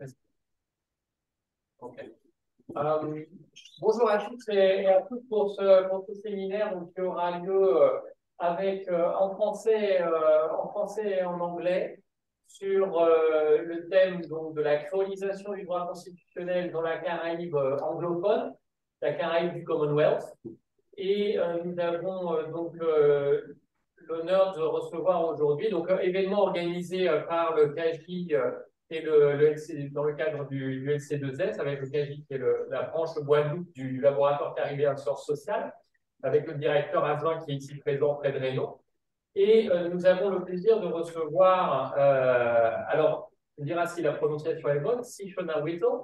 Okay. Bonjour à tous et à toutes pour ce séminaire donc, qui aura lieu avec en français et en anglais sur le thème donc, de la créolisation du droit constitutionnel dans la Caraïbe anglophone, la Caraïbe du Commonwealth. Et nous avons donc l'honneur de recevoir aujourd'hui donc événement organisé par le CAGI et dans le cadre du LC2S, avec le CAGI qui est la branche Guadeloupe du laboratoire caribéen de sciences sociales, avec le directeur adjoint qui est ici présent, Fred Reynaud. Et nous avons le plaisir de recevoir, alors, on dira si la prononciation est bonne, Shona Whittle,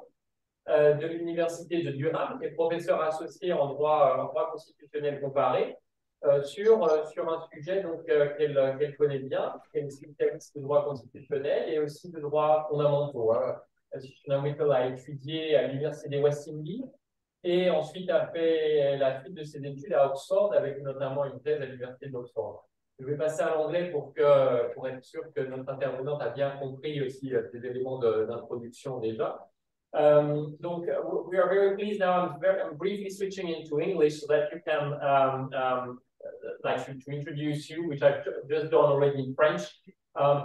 de l'Université de Durham, qui est professeur associé en droit constitutionnel comparé, sur un sujet qu'elle connaît bien, qu'elle est spécialiste de droit constitutionnel et aussi de droits fondamentaux. Shona Whittle a étudié à l'Université des West Indies et ensuite a fait la suite de ses études à Oxford, avec notamment une thèse à l'Université d'Oxford. Je vais passer à l'anglais pour être sûr que notre intervenante a bien compris aussi des éléments d'introduction déjà. Donc, we are very pleased now. I'm briefly switching into English so that you can, like to introduce you, which I've just done already in French.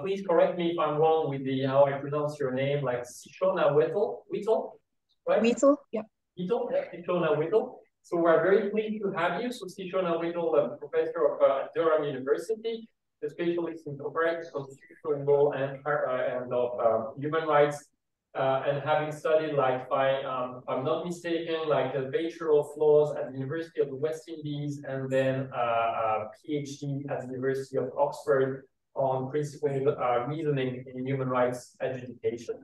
Please correct me if I'm wrong with how I pronounce your name, like Shona Whittle, right? Whittle, yeah. Whittle, Shona Whittle. So we're very pleased to have you. So Shona Whittle, a professor of Durham University, a specialist in comparative constitutional law and of human rights. And having studied, like, if I'm not mistaken, like the Bachelor of Laws at the University of the West Indies, and then a PhD at the University of Oxford on principal reasoning in human rights adjudication.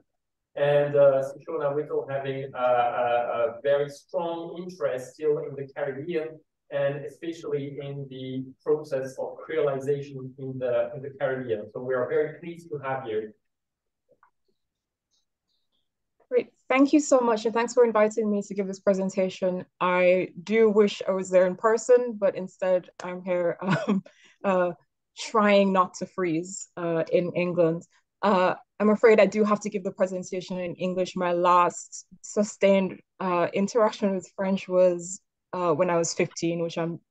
And Shona Whittle having a very strong interest still in the Caribbean, and especially in the process of creolization in the Caribbean. So we are very pleased to have you. Great. Thank you so much. And thanks for inviting me to give this presentation. I do wish I was there in person, but instead I'm here trying not to freeze in England. I'm afraid I do have to give the presentation in English. My last sustained interaction with French was when I was 15, which I'm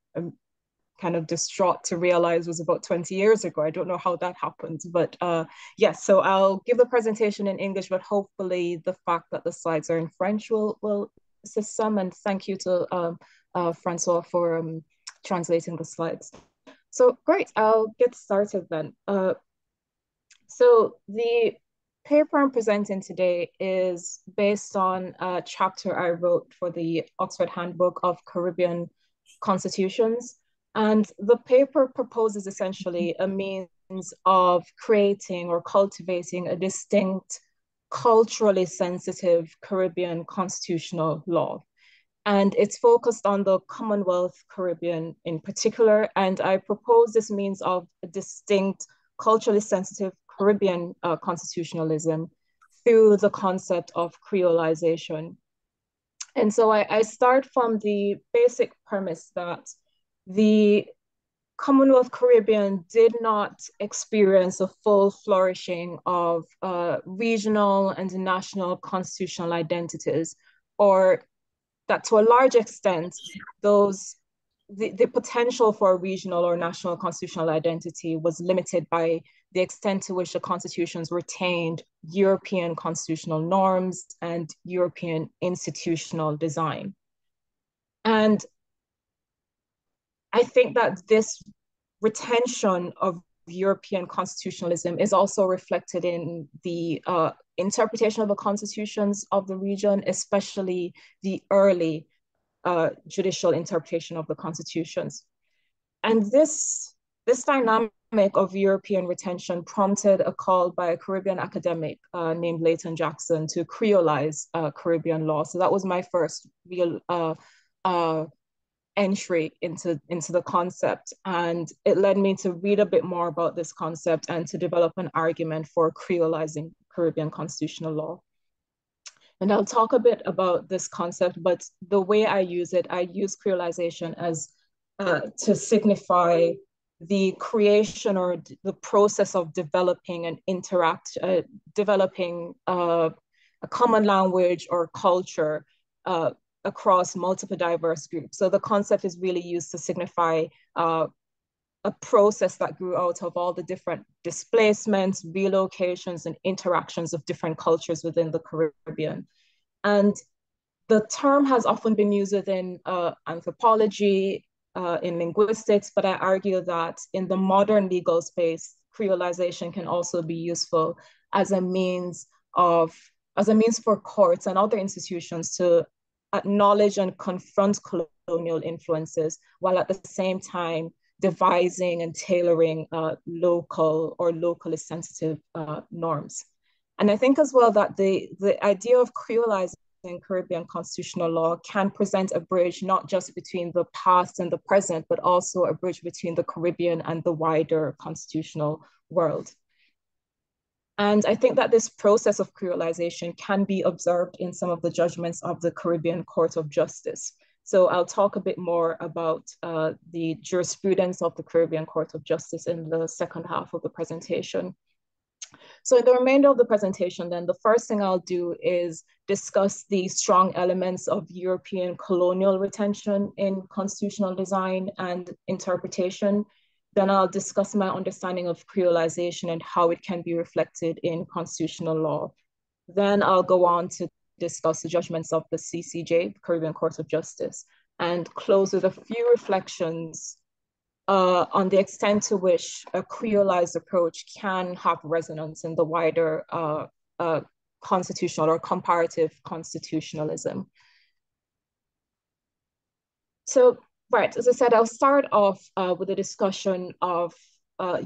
kind of distraught to realize was about 20 years ago. I don't know how that happened, but yes, so I'll give the presentation in English, but hopefully the fact that the slides are in French will assist some, and thank you to Francois for translating the slides. So great, I'll get started then. So the paper I'm presenting today is based on a chapter I wrote for the Oxford Handbook of Caribbean Constitutions. And the paper proposes essentially a means of creating or cultivating a distinct, culturally sensitive Caribbean constitutional law. And it's focused on the Commonwealth Caribbean in particular. And I propose this means of a distinct, culturally sensitive Caribbean constitutionalism through the concept of creolization. And so I start from the basic premise that the Commonwealth Caribbean did not experience a full flourishing of regional and national constitutional identities, or that to a large extent, the potential for a regional or national constitutional identity was limited by the extent to which the constitutions retained European constitutional norms and European institutional design. And I think that this retention of European constitutionalism is also reflected in the interpretation of the constitutions of the region, especially the early judicial interpretation of the constitutions. And this dynamic of European retention prompted a call by a Caribbean academic named Leighton Jackson to creolize Caribbean law. So that was my first real entry into the concept. And it led me to read a bit more about this concept and to develop an argument for creolizing Caribbean constitutional law. And I'll talk a bit about this concept, but the way I use it, I use creolization as to signify the creation or the process of developing and developing a common language or culture across multiple diverse groups. So the concept is really used to signify a process that grew out of all the different displacements, relocations, and interactions of different cultures within the Caribbean. And the term has often been used within anthropology, in linguistics, but I argue that in the modern legal space, creolization can also be useful as a means for courts and other institutions to acknowledge and confront colonial influences, while at the same time devising and tailoring local or locally sensitive norms. And I think as well that the idea of creolizing Caribbean constitutional law can present a bridge not just between the past and the present, but also a bridge between the Caribbean and the wider constitutional world. And I think that this process of creolization can be observed in some of the judgments of the Caribbean Court of Justice. So I'll talk a bit more about the jurisprudence of the Caribbean Court of Justice in the second half of the presentation. So in the remainder of the presentation, then the first thing I'll do is discuss the strong elements of European colonial retention in constitutional design and interpretation. Then I'll discuss my understanding of creolization and how it can be reflected in constitutional law. Then I'll go on to discuss the judgments of the CCJ, the Caribbean Court of Justice, and close with a few reflections on the extent to which a creolized approach can have resonance in the wider constitutional or comparative constitutionalism. So, right, as I said, I'll start off with a discussion of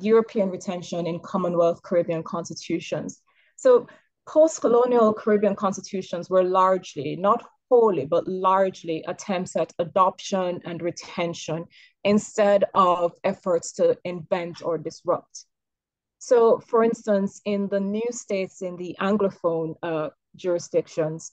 European retention in Commonwealth Caribbean constitutions. So post-colonial Caribbean constitutions were largely, not wholly, but largely attempts at adoption and retention instead of efforts to invent or disrupt. So for instance, in the new states in the anglophone jurisdictions,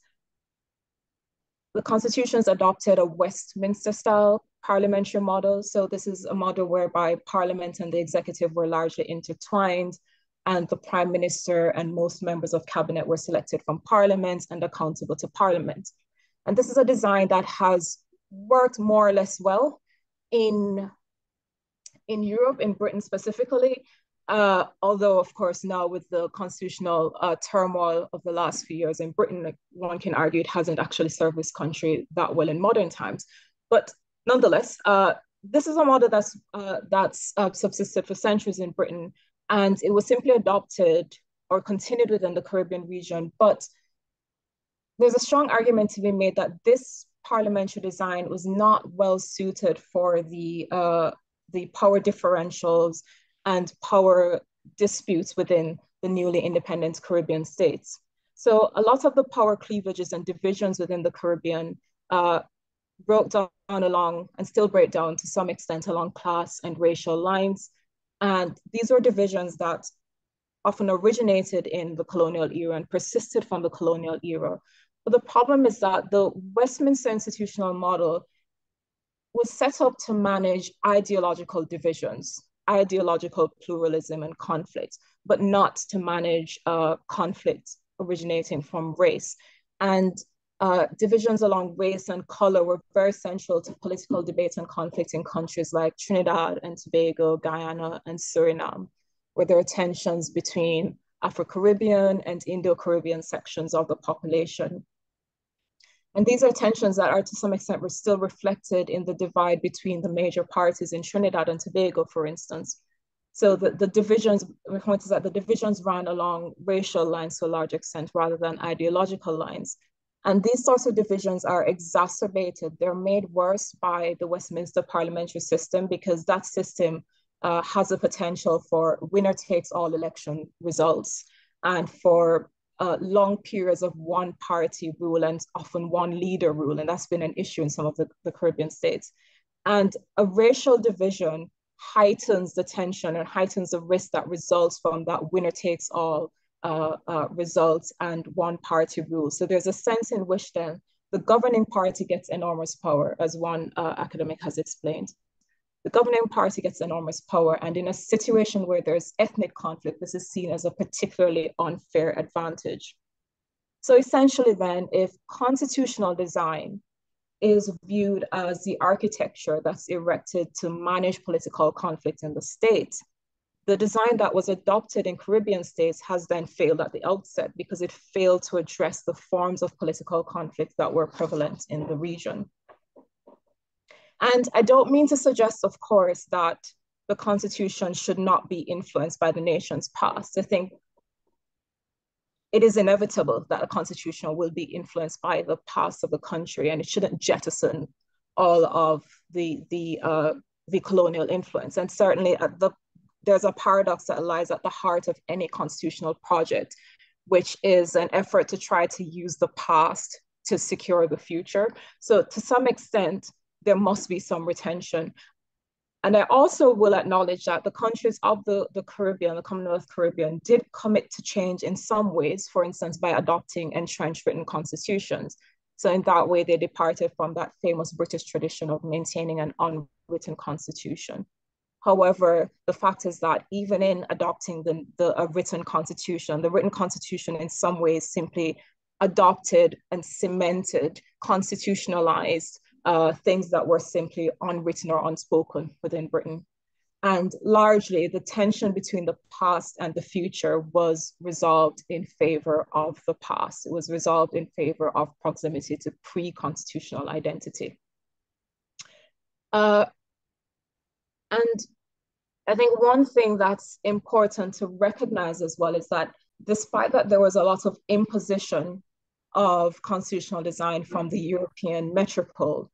the constitutions adopted a Westminster-style parliamentary model. So this is a model whereby parliament and the executive were largely intertwined, and the prime minister and most members of cabinet were selected from parliament and accountable to parliament. And this is a design that has worked more or less well in Europe, in Britain specifically, although of course now with the constitutional turmoil of the last few years in Britain, like, one can argue it hasn't actually served this country that well in modern times. But nonetheless, this is a model that's subsisted for centuries in Britain, and it was simply adopted or continued within the Caribbean region. But there's a strong argument to be made that this parliamentary design was not well suited for the power differentials and power disputes within the newly independent Caribbean states. So a lot of the power cleavages and divisions within the Caribbean broke down along, and still break down to some extent, along class and racial lines. And these were divisions that often originated in the colonial era and persisted from the colonial era. But the problem is that the Westminster institutional model was set up to manage ideological divisions, ideological pluralism and conflict, but not to manage conflict originating from race. And divisions along race and color were very central to political debate and conflict in countries like Trinidad and Tobago, Guyana, and Suriname, where there are tensions between Afro-Caribbean and Indo-Caribbean sections of the population. And these are tensions that are to some extent were still reflected in the divide between the major parties in Trinidad and Tobago, for instance. So the divisions, my point is that the divisions ran along racial lines to a large extent rather than ideological lines. And these sorts of divisions are exacerbated. They're made worse by the Westminster parliamentary system, because that system has a potential for winner takes all election results and for long periods of one party rule and often one leader rule. And that's been an issue in some of the Caribbean states. And a racial division heightens the tension and heightens the risk that results from that winner takes all results and one party rule. So there's a sense in which then the governing party gets enormous power, as one academic has explained. The governing party gets enormous power, and in a situation where there's ethnic conflict, this is seen as a particularly unfair advantage. So essentially then, if constitutional design is viewed as the architecture that's erected to manage political conflict in the state, the design that was adopted in Caribbean states has then failed at the outset because it failed to address the forms of political conflict that were prevalent in the region. And I don't mean to suggest, of course, that the Constitution should not be influenced by the nation's past. I think it is inevitable that a Constitution will be influenced by the past of the country, and it shouldn't jettison all of the colonial influence. And certainly there's a paradox that lies at the heart of any constitutional project, which is an effort to try to use the past to secure the future. So to some extent, there must be some retention. And I also will acknowledge that the countries of the Caribbean, the Commonwealth Caribbean, did commit to change in some ways, for instance, by adopting entrenched written constitutions. So in that way, they departed from that famous British tradition of maintaining an unwritten constitution. However, the fact is that even in adopting the written constitution, the written constitution in some ways simply adopted and cemented, constitutionalized things that were simply unwritten or unspoken within Britain. And largely, the tension between the past and the future was resolved in favor of the past. It was resolved in favor of proximity to pre-constitutional identity. And I think one thing that's important to recognize as well is that despite that there was a lot of imposition of constitutional design from the European metropole,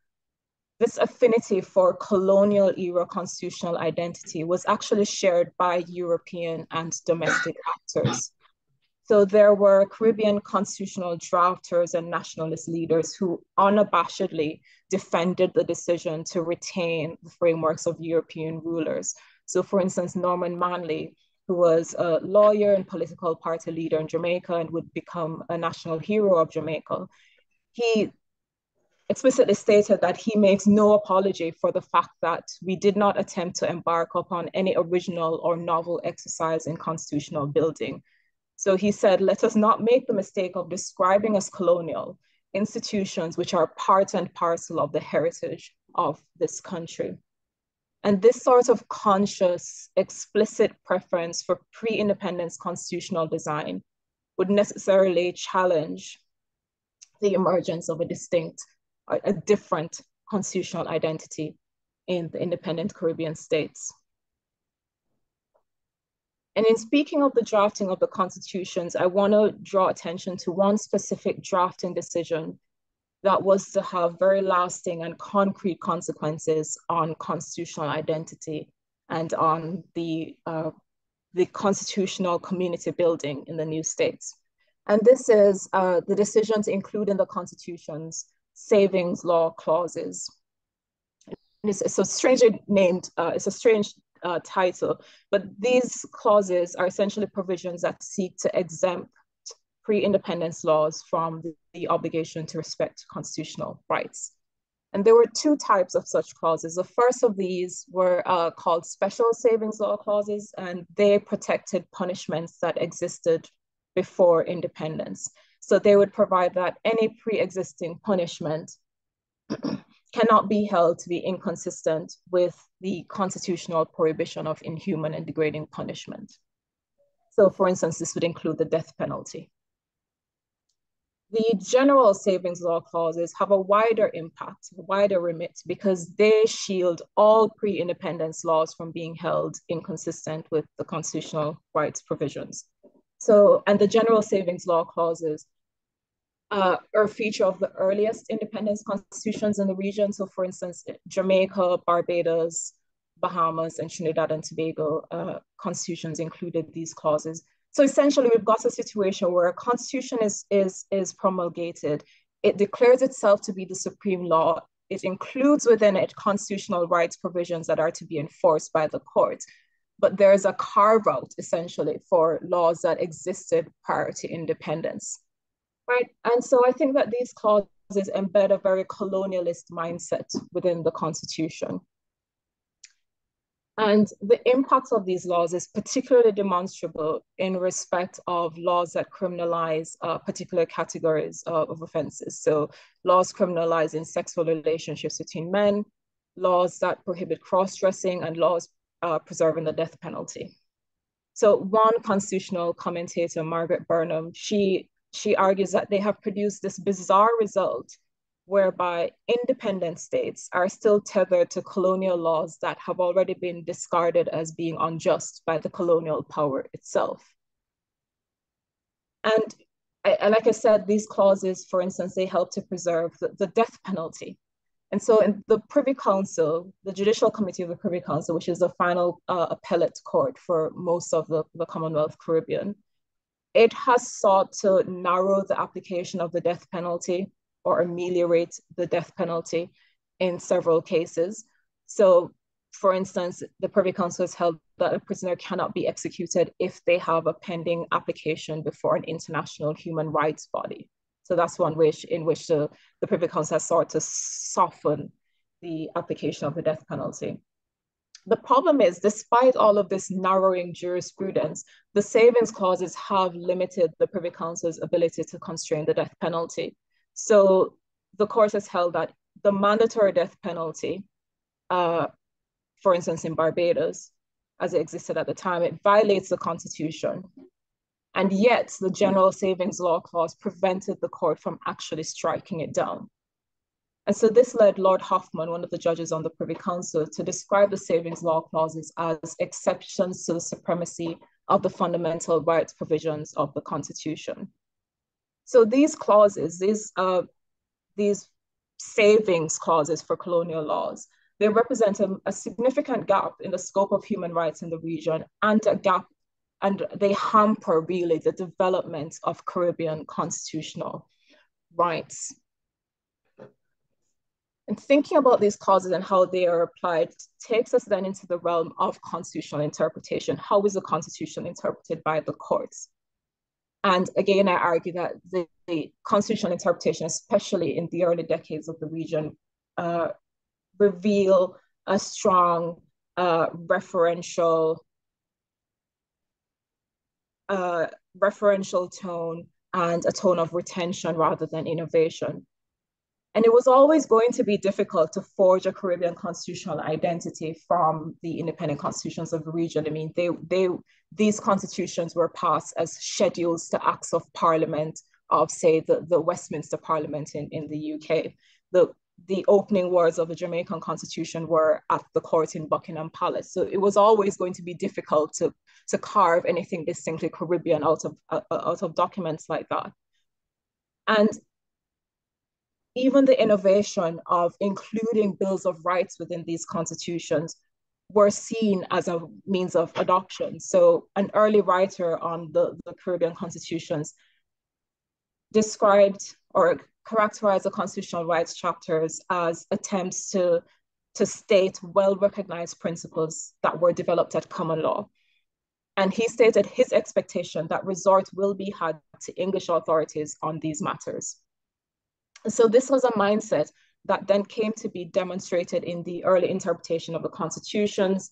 this affinity for colonial era constitutional identity was actually shared by European and domestic actors. So there were Caribbean constitutional drafters and nationalist leaders who unabashedly defended the decision to retain the frameworks of European rulers. So for instance, Norman Manley, who was a lawyer and political party leader in Jamaica and would become a national hero of Jamaica, he explicitly stated that he makes no apology for the fact that we did not attempt to embark upon any original or novel exercise in constitutional building. So he said, let us not make the mistake of describing as colonial institutions which are part and parcel of the heritage of this country. And this sort of conscious, explicit preference for pre-independence constitutional design would necessarily challenge the emergence of a distinct, a different constitutional identity in the independent Caribbean states. And in speaking of the drafting of the constitutions, I want to draw attention to one specific drafting decision that was to have very lasting and concrete consequences on constitutional identity and on the constitutional community building in the new states. And this is the decision to include in the constitutions savings law clauses. It's a strangely named, it's a strange title, but these clauses are essentially provisions that seek to exempt pre-independence laws from the obligation to respect constitutional rights. And there were two types of such clauses. The first of these were called special savings law clauses, and they protected punishments that existed before independence. So they would provide that any pre-existing punishment cannot be held to be inconsistent with the constitutional prohibition of inhuman and degrading punishment. So for instance, this would include the death penalty. The general savings law clauses have a wider impact, a wider remit, because they shield all pre-independence laws from being held inconsistent with the constitutional rights provisions. So, and the general savings law clauses are a feature of the earliest independence constitutions in the region. So for instance, Jamaica, Barbados, Bahamas, and Trinidad and Tobago constitutions included these clauses. So essentially, we've got a situation where a constitution is promulgated. It declares itself to be the supreme law. It includes within it constitutional rights provisions that are to be enforced by the court. But there's a carve out essentially for laws that existed prior to independence, right? And so I think that these clauses embed a very colonialist mindset within the Constitution. And the impact of these laws is particularly demonstrable in respect of laws that criminalize particular categories of offenses. So laws criminalizing sexual relationships between men, laws that prohibit cross-dressing, and laws preserving the death penalty. So one constitutional commentator, Margaret Burnham, she argues that they have produced this bizarre result whereby independent states are still tethered to colonial laws that have already been discarded as being unjust by the colonial power itself. And like I said, these clauses, for instance, they help to preserve the death penalty. And so in the Privy Council, the Judicial Committee of the Privy Council, which is the final appellate court for most of the Commonwealth Caribbean, it has sought to narrow the application of the death penalty or ameliorate the death penalty in several cases. So, for instance, the Privy Council has held that a prisoner cannot be executed if they have a pending application before an international human rights body. So that's one way in which the Privy Council has sought to soften the application of the death penalty. The problem is, despite all of this narrowing jurisprudence, the savings clauses have limited the Privy Council's ability to constrain the death penalty. So the court has held that the mandatory death penalty, for instance, in Barbados, as it existed at the time, it violates the Constitution. And yet the General Savings Law Clause prevented the court from actually striking it down. And so this led Lord Hoffman, one of the judges on the Privy Council, to describe the Savings Law Clauses as exceptions to the supremacy of the fundamental rights provisions of the Constitution. So these clauses, these savings clauses for colonial laws, they represent a significant gap in the scope of human rights in the region, and a gap, and they hamper really the development of Caribbean constitutional rights. And thinking about these clauses and how they are applied takes us then into the realm of constitutional interpretation. How is the Constitution interpreted by the courts? And again, I argue that the constitutional interpretation, especially in the early decades of the region, reveal a strong referential tone and a tone of retention rather than innovation. And it was always going to be difficult to forge a Caribbean constitutional identity from the independent constitutions of the region. I mean, these constitutions were passed as schedules to acts of parliament of, say, the Westminster Parliament in the UK. The opening words of the Jamaican Constitution were at the court in Buckingham Palace. So it was always going to be difficult to carve anything distinctly Caribbean out of documents like that. And even the innovation of including bills of rights within these constitutions were seen as a means of adoption. So an early writer on the Caribbean constitutions described or characterized the constitutional rights chapters as attempts to state well-recognized principles that were developed at common law. And he stated his expectation that resort will be had to English authorities on these matters. So this was a mindset that then came to be demonstrated in the early interpretation of the constitutions,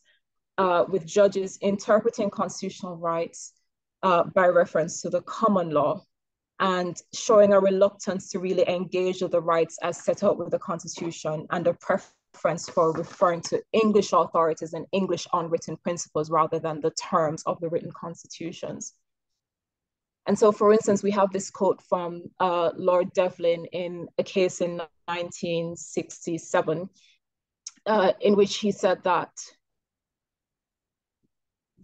with judges interpreting constitutional rights by reference to the common law and showing a reluctance to really engage with the rights as set out with the Constitution, and a preference for referring to English authorities and English unwritten principles rather than the terms of the written constitutions. And so, for instance, we have this quote from Lord Devlin in a case in 1967, in which he said that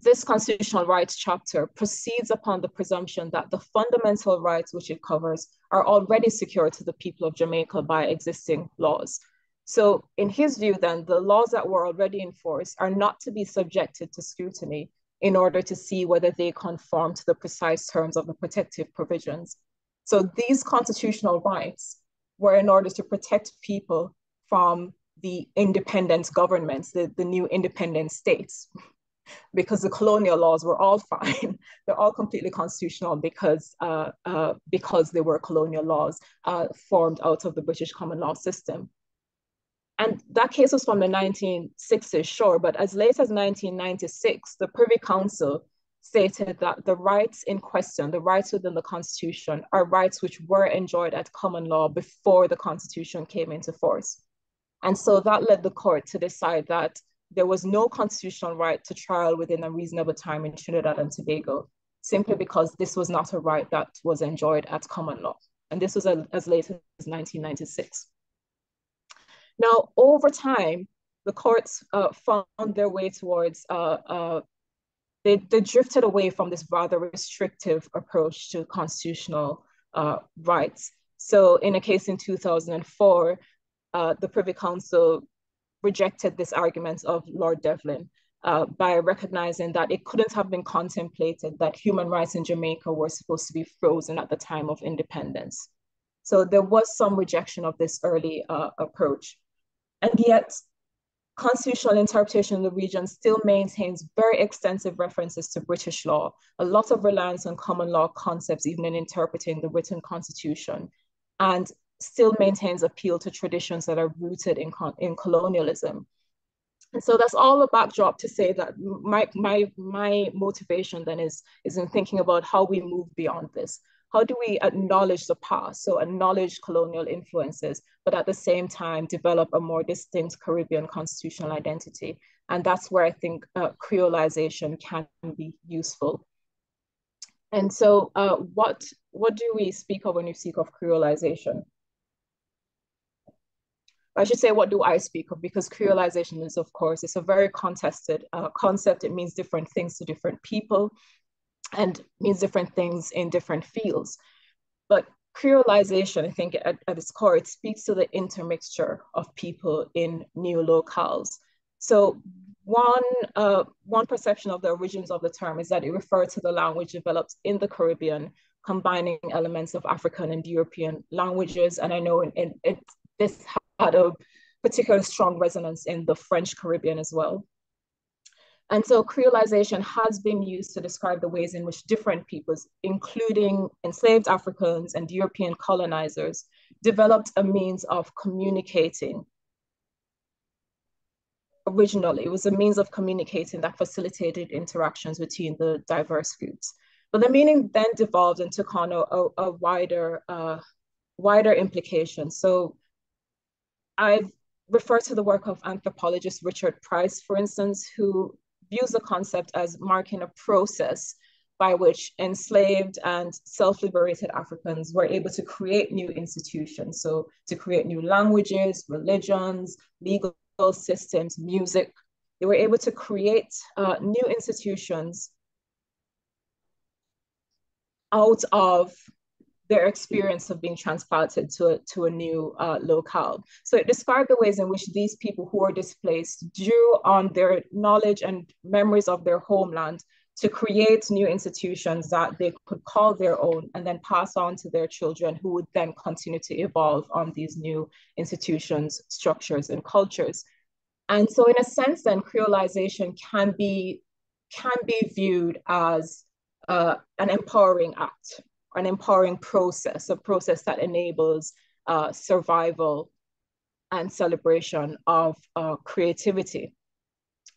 this constitutional rights chapter proceeds upon the presumption that the fundamental rights which it covers are already secured to the people of Jamaica by existing laws. So in his view, then, the laws that were already in force are not to be subjected to scrutiny in order to see whether they conform to the precise terms of the protective provisions. So these constitutional rights were in order to protect people from the independent governments, the new independent states, because the colonial laws were all fine. They're all completely constitutional because they were colonial laws formed out of the British common law system. And that case was from the 1960s, sure, but as late as 1996, the Privy Council stated that the rights in question, the rights within the Constitution, are rights which were enjoyed at common law before the Constitution came into force. And so that led the court to decide that there was no constitutional right to trial within a reasonable time in Trinidad and Tobago, simply because this was not a right that was enjoyed at common law. And this was as late as 1996. Now, over time, the courts found their way towards, they drifted away from this rather restrictive approach to constitutional rights. So in a case in 2004, the Privy Council rejected this argument of Lord Devlin by recognizing that it couldn't have been contemplated that human rights in Jamaica were supposed to be frozen at the time of independence. So there was some rejection of this early approach. And yet, constitutional interpretation in the region still maintains very extensive references to British law, a lot of reliance on common law concepts, even in interpreting the written constitution, and still maintains appeal to traditions that are rooted in colonialism. And so that's all a backdrop to say that my motivation then is in thinking about how we move beyond this. How do we acknowledge the past, so acknowledge colonial influences, but at the same time develop a more distinct Caribbean constitutional identity? And that's where I think creolization can be useful. And so what do we speak of when we speak of creolization? I should say, what do I speak of? Because creolization is, of course, it's a very contested concept. It means different things to different people and means different things in different fields. But creolization, I think at its core, it speaks to the intermixture of people in new locales. So one perception of the origins of the term is that it referred to the language developed in the Caribbean, combining elements of African and European languages. And I know this had a particularly strong resonance in the French Caribbean as well. And so creolization has been used to describe the ways in which different peoples, including enslaved Africans and European colonizers, developed a means of communicating. Originally, it was a means of communicating that facilitated interactions between the diverse groups. But the meaning then devolved and took on a wider implication. So I've referred to the work of anthropologist Richard Price, for instance, who views the concept as marking a process by which enslaved and self-liberated Africans were able to create new institutions. So to create new languages, religions, legal systems, music. They were able to create new institutions out of their experience of being transplanted to a new locale. So it described the ways in which these people who were displaced drew on their knowledge and memories of their homeland to create new institutions that they could call their own and then pass on to their children, who would then continue to evolve on these new institutions, structures, and cultures. And so in a sense, then creolization can be viewed as an empowering act, an empowering process, a process that enables survival and celebration of creativity.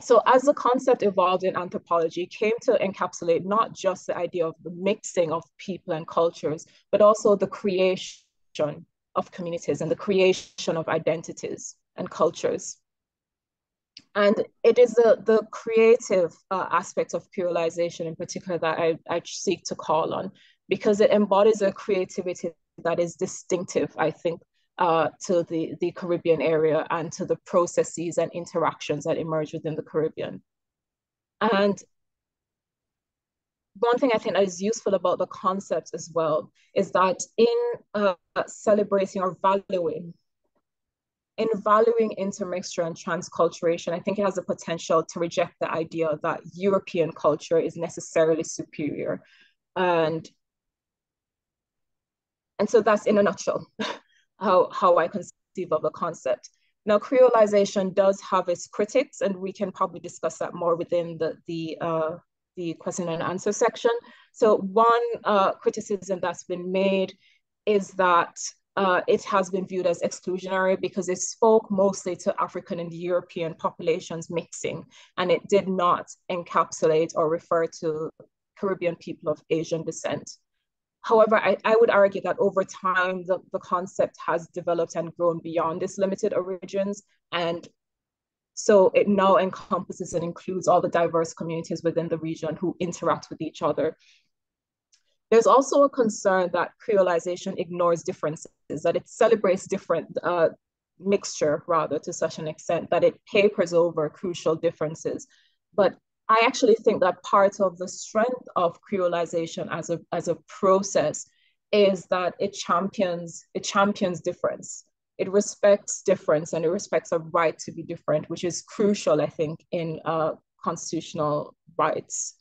So as the concept evolved in anthropology, it came to encapsulate not just the idea of the mixing of people and cultures, but also the creation of communities and the creation of identities and cultures. And it is the creative aspect of creolization in particular that I seek to call on, because it embodies a creativity that is distinctive, I think, to the Caribbean area and to the processes and interactions that emerge within the Caribbean. And one thing I think that is useful about the concept as well is that in celebrating or valuing intermixture and transculturation, I think it has the potential to reject the idea that European culture is necessarily superior. And so that's in a nutshell how I conceive of the concept. Now, creolization does have its critics, and we can probably discuss that more within the question and answer section. So one criticism that's been made is that it has been viewed as exclusionary because it spoke mostly to African and European populations mixing, and it did not encapsulate or refer to Caribbean people of Asian descent. However, I would argue that over time, the concept has developed and grown beyond its limited origins. And so it now encompasses and includes all the diverse communities within the region who interact with each other. There's also a concern that creolization ignores differences, that it celebrates different mixture rather to such an extent that it papers over crucial differences. But I actually think that part of the strength of creolization as a process is that it champions difference. It respects difference and it respects a right to be different, which is crucial, I think, in constitutional rights.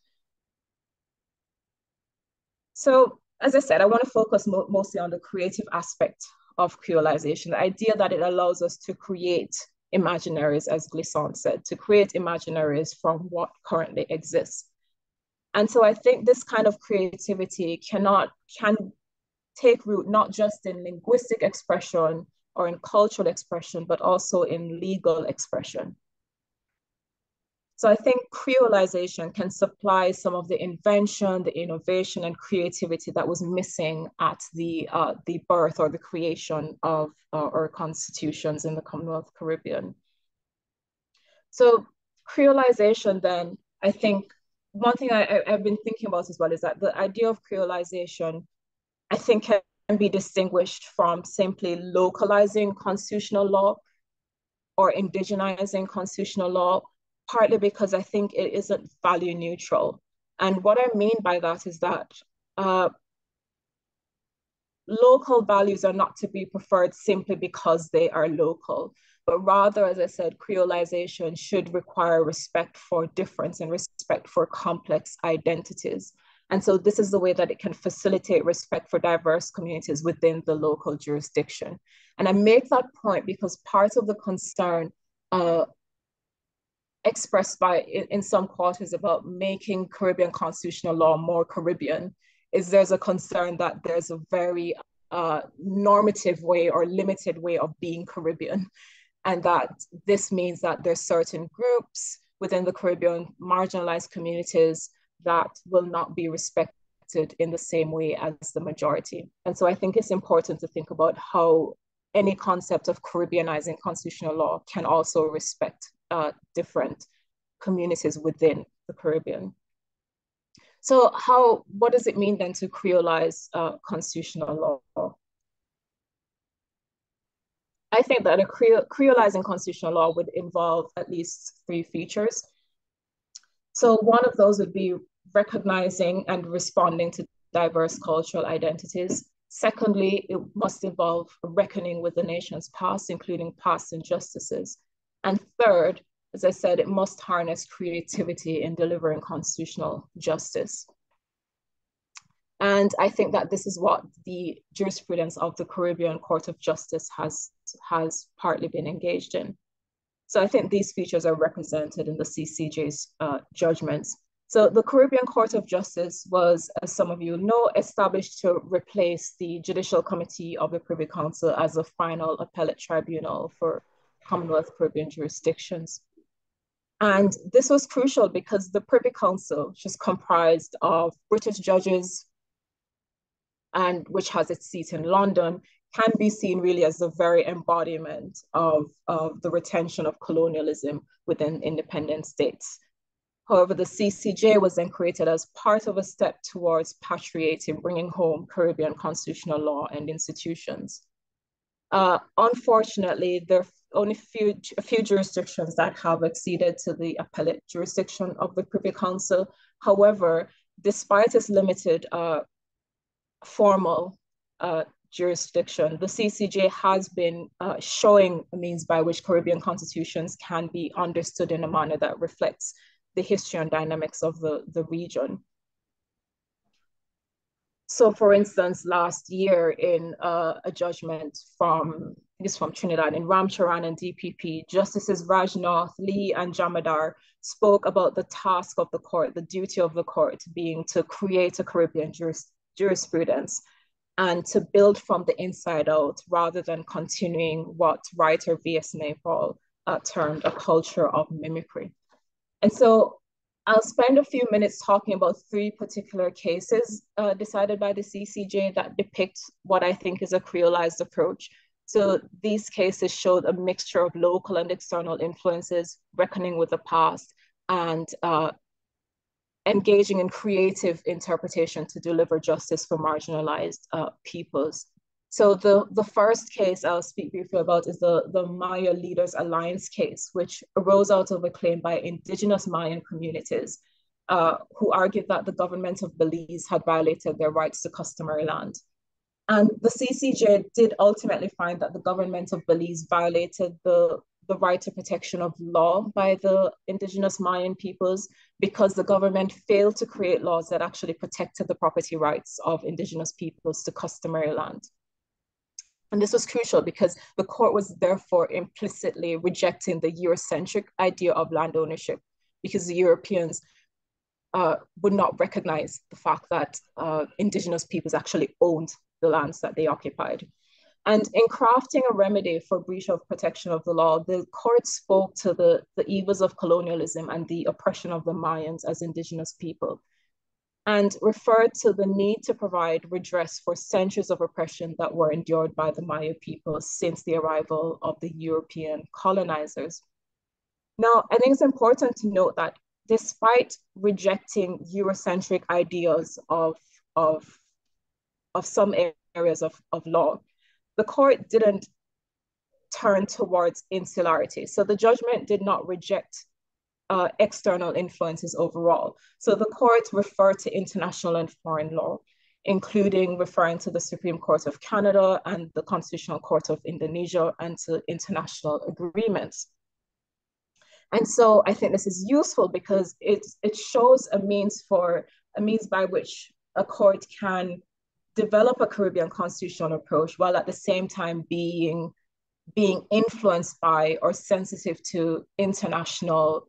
So, as I said, I want to focus mostly on the creative aspect of creolization, the idea that it allows us to create imaginaries, as Glissant said, to create imaginaries from what currently exists. And so I think this kind of creativity can take root not just in linguistic expression or in cultural expression, but also in legal expression. So I think creolization can supply some of the invention, the innovation, and creativity that was missing at the birth or the creation of our constitutions in the Commonwealth Caribbean. So creolization, then, I think one thing I've been thinking about as well is that the idea of creolization, I think, can be distinguished from simply localizing constitutional law or indigenizing constitutional law, partly because I think it isn't value neutral. And what I mean by that is that local values are not to be preferred simply because they are local, but rather, as I said, creolization should require respect for difference and respect for complex identities. And so this is the way that it can facilitate respect for diverse communities within the local jurisdiction. And I make that point because part of the concern expressed in some quarters about making Caribbean constitutional law more Caribbean is there's a concern that there's a very normative way or limited way of being Caribbean. And that this means that there's certain groups within the Caribbean, marginalized communities, that will not be respected in the same way as the majority. And so I think it's important to think about how any concept of Caribbeanizing constitutional law can also respect different communities within the Caribbean. So what does it mean then to creolize constitutional law? I think that a creolizing constitutional law would involve at least 3 features. So one of those would be recognizing and responding to diverse cultural identities. Secondly, it must involve reckoning with the nation's past, including past injustices. And third, as I said, it must harness creativity in delivering constitutional justice. And I think that this is what the jurisprudence of the Caribbean Court of Justice has partly been engaged in. So I think these features are represented in the CCJ's judgments. So the Caribbean Court of Justice was, as some of you know, established to replace the Judicial Committee of the Privy Council as a final appellate tribunal for Commonwealth Caribbean jurisdictions. And this was crucial because the Privy Council, which is comprised of British judges and which has its seat in London, can be seen really as the very embodiment of the retention of colonialism within independent states. However, the CCJ was then created as part of a step towards patriating, bringing home Caribbean constitutional law and institutions. Unfortunately, there are only a few jurisdictions that have acceded to the appellate jurisdiction of the Privy Council. However, despite its limited formal jurisdiction, the CCJ has been showing a means by which Caribbean constitutions can be understood in a manner that reflects the history and dynamics of the region. So for instance, last year in a judgment from Trinidad in Ramcharan and DPP, Justices Rajnath, Lee, and Jamadar spoke about the task of the court, the duty of the court being to create a Caribbean jurisprudence. and to build from the inside out rather than continuing what writer V.S. Naipaul termed a culture of mimicry. And so I'll spend a few minutes talking about three particular cases decided by the CCJ that depict what I think is a creolized approach. So these cases showed a mixture of local and external influences, reckoning with the past, and engaging in creative interpretation to deliver justice for marginalized peoples. So the first case I'll speak briefly about is the Maya Leaders Alliance case, which arose out of a claim by indigenous Mayan communities who argued that the government of Belize had violated their rights to customary land. And the CCJ did ultimately find that the government of Belize violated the right to protection of law by the indigenous Mayan peoples because the government failed to create laws that actually protected the property rights of indigenous peoples to customary land. And this was crucial because the court was therefore implicitly rejecting the Eurocentric idea of land ownership because the Europeans would not recognize the fact that indigenous peoples actually owned the lands that they occupied. And in crafting a remedy for breach of protection of the law, the court spoke to the evils of colonialism and the oppression of the Mayans as indigenous people, and referred to the need to provide redress for centuries of oppression that were endured by the Maya people since the arrival of the European colonizers. Now, I think it's important to note that despite rejecting Eurocentric ideas of some areas of law, the court didn't turn towards insularity. So the judgment did not reject external influences overall. So the court referred to international and foreign law, including referring to the Supreme Court of Canada and the Constitutional Court of Indonesia and to international agreements. And so I think this is useful because it shows a means by which a court can develop a Caribbean constitutional approach while at the same time being influenced by or sensitive to international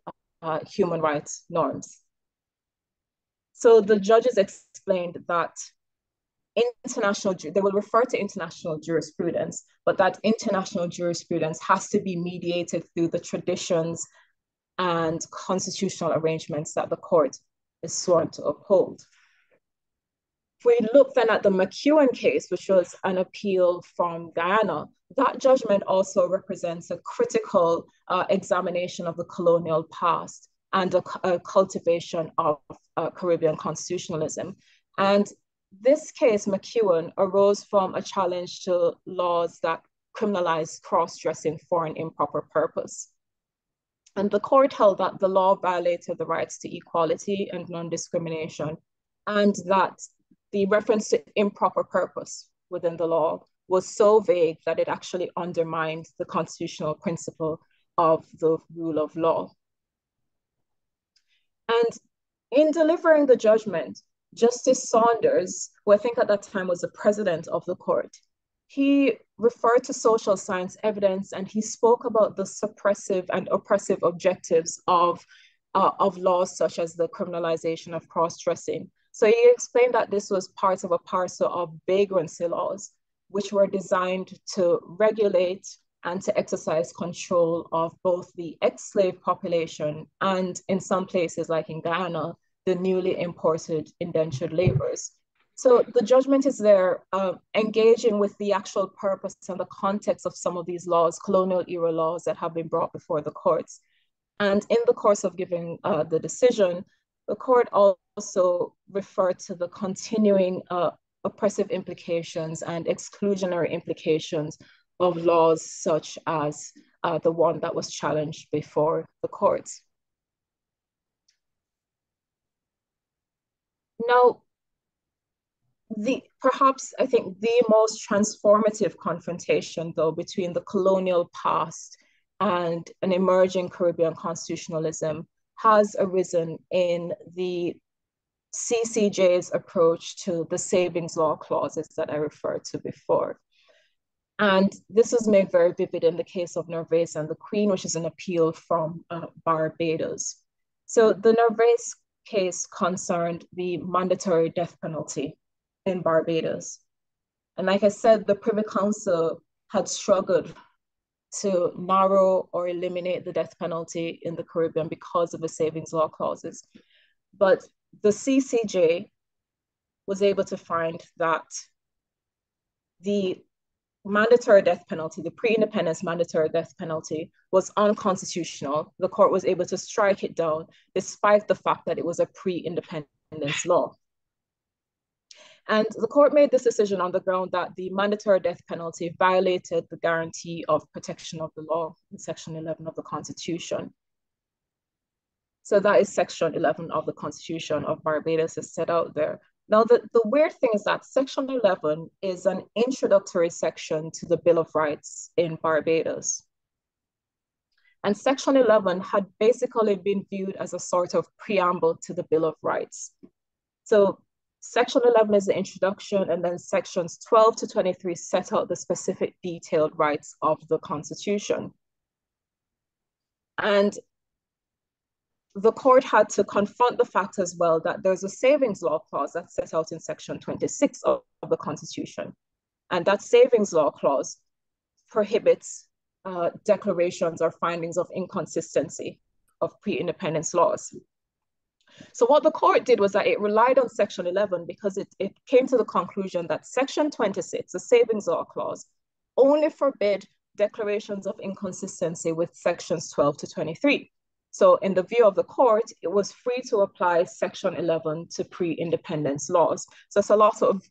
human rights norms. So the judges explained that they will refer to international jurisprudence, but that international jurisprudence has to be mediated through the traditions and constitutional arrangements that the court is sworn to uphold. If we look then at the McEwen case, which was an appeal from Guyana, that judgment also represents a critical examination of the colonial past and a cultivation of Caribbean constitutionalism. And this case, McEwen, arose from a challenge to laws that criminalize cross-dressing for an improper purpose. And the court held that the law violated the rights to equality and non-discrimination, and that the reference to improper purpose within the law was so vague that it actually undermined the constitutional principle of the rule of law. And in delivering the judgment, Justice Saunders, who I think at that time was the president of the court, he referred to social science evidence and he spoke about the suppressive and oppressive objectives of laws such as the criminalization of cross-dressing. So he explained that this was part of a parcel of vagrancy laws, which were designed to regulate and to exercise control of both the ex-slave population and, in some places like in Guyana, the newly imported indentured laborers. So the judgment is there engaging with the actual purpose and the context of some of these laws, colonial era laws that have been brought before the courts. And in the course of giving the decision, the court also referred to the continuing oppressive implications and exclusionary implications of laws such as the one that was challenged before the courts. Now, perhaps I think the most transformative confrontation, though, between the colonial past and an emerging Caribbean constitutionalism has arisen in the CCJ's approach to the savings law clauses that I referred to before. And this was made very vivid in the case of Nervais and the Queen, which is an appeal from Barbados. So the Nervais case concerned the mandatory death penalty in Barbados. And like I said, the Privy Council had struggled to narrow or eliminate the death penalty in the Caribbean because of the savings law clauses. But the CCJ was able to find that the mandatory death penalty, the pre-independence mandatory death penalty, was unconstitutional. The court was able to strike it down despite the fact that it was a pre-independence law. And the court made this decision on the ground that the mandatory death penalty violated the guarantee of protection of the law in Section 11 of the Constitution. So that is Section 11 of the Constitution of Barbados is set out there. Now, the weird thing is that Section 11 is an introductory section to the Bill of Rights in Barbados. And Section 11 had basically been viewed as a sort of preamble to the Bill of Rights. So Section 11 is the introduction, and then sections 12 to 23 set out the specific detailed rights of the Constitution. And the court had to confront the fact as well that there's a savings law clause that's set out in Section 26 of the Constitution. And that savings law clause prohibits declarations or findings of inconsistency of pre-independence laws. So what the court did was that it relied on Section 11 because it came to the conclusion that Section 26, the savings law clause, only forbid declarations of inconsistency with sections 12 to 23. So in the view of the court, it was free to apply Section 11 to pre-independence laws. So it's a lot of,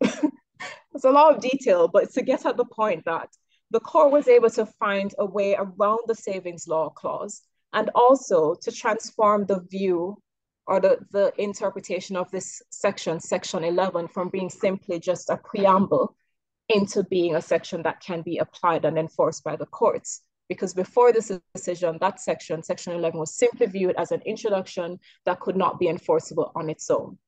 it's a lot of detail, but it's to get at the point that the court was able to find a way around the savings law clause and also to transform the view or the interpretation of this section, Section 11, from being simply just a preamble into being a section that can be applied and enforced by the courts. Because before this decision, that section, Section 11, was simply viewed as an introduction that could not be enforceable on its own.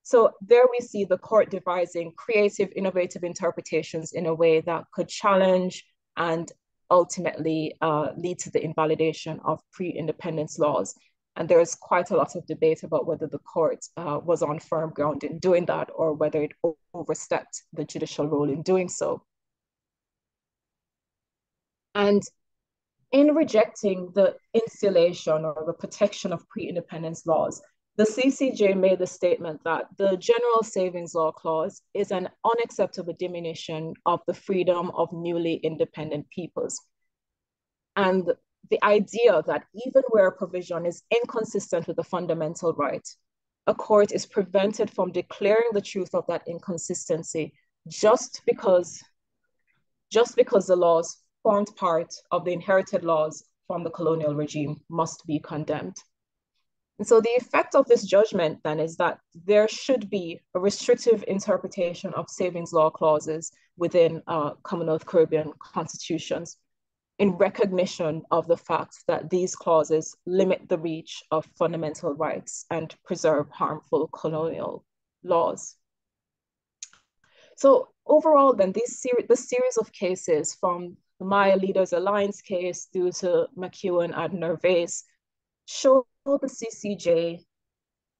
So there we see the court devising creative, innovative interpretations in a way that could challenge and ultimately lead to the invalidation of pre-independence laws. And there's quite a lot of debate about whether the court was on firm ground in doing that or whether it overstepped the judicial role in doing so. And in rejecting the insulation or the protection of pre-independence laws, the CCJ made the statement that the General Savings Law Clause is an unacceptable diminution of the freedom of newly independent peoples. And the idea that even where a provision is inconsistent with a fundamental right, a court is prevented from declaring the truth of that inconsistency just because the laws formed part of the inherited laws from the colonial regime must be condemned. And so the effect of this judgment then is that there should be a restrictive interpretation of savings law clauses within Commonwealth Caribbean constitutions in recognition of the fact that these clauses limit the reach of fundamental rights and preserve harmful colonial laws. So overall then, the series of cases from the Maya Leaders Alliance case due to McEwen and Nervais show the CCJ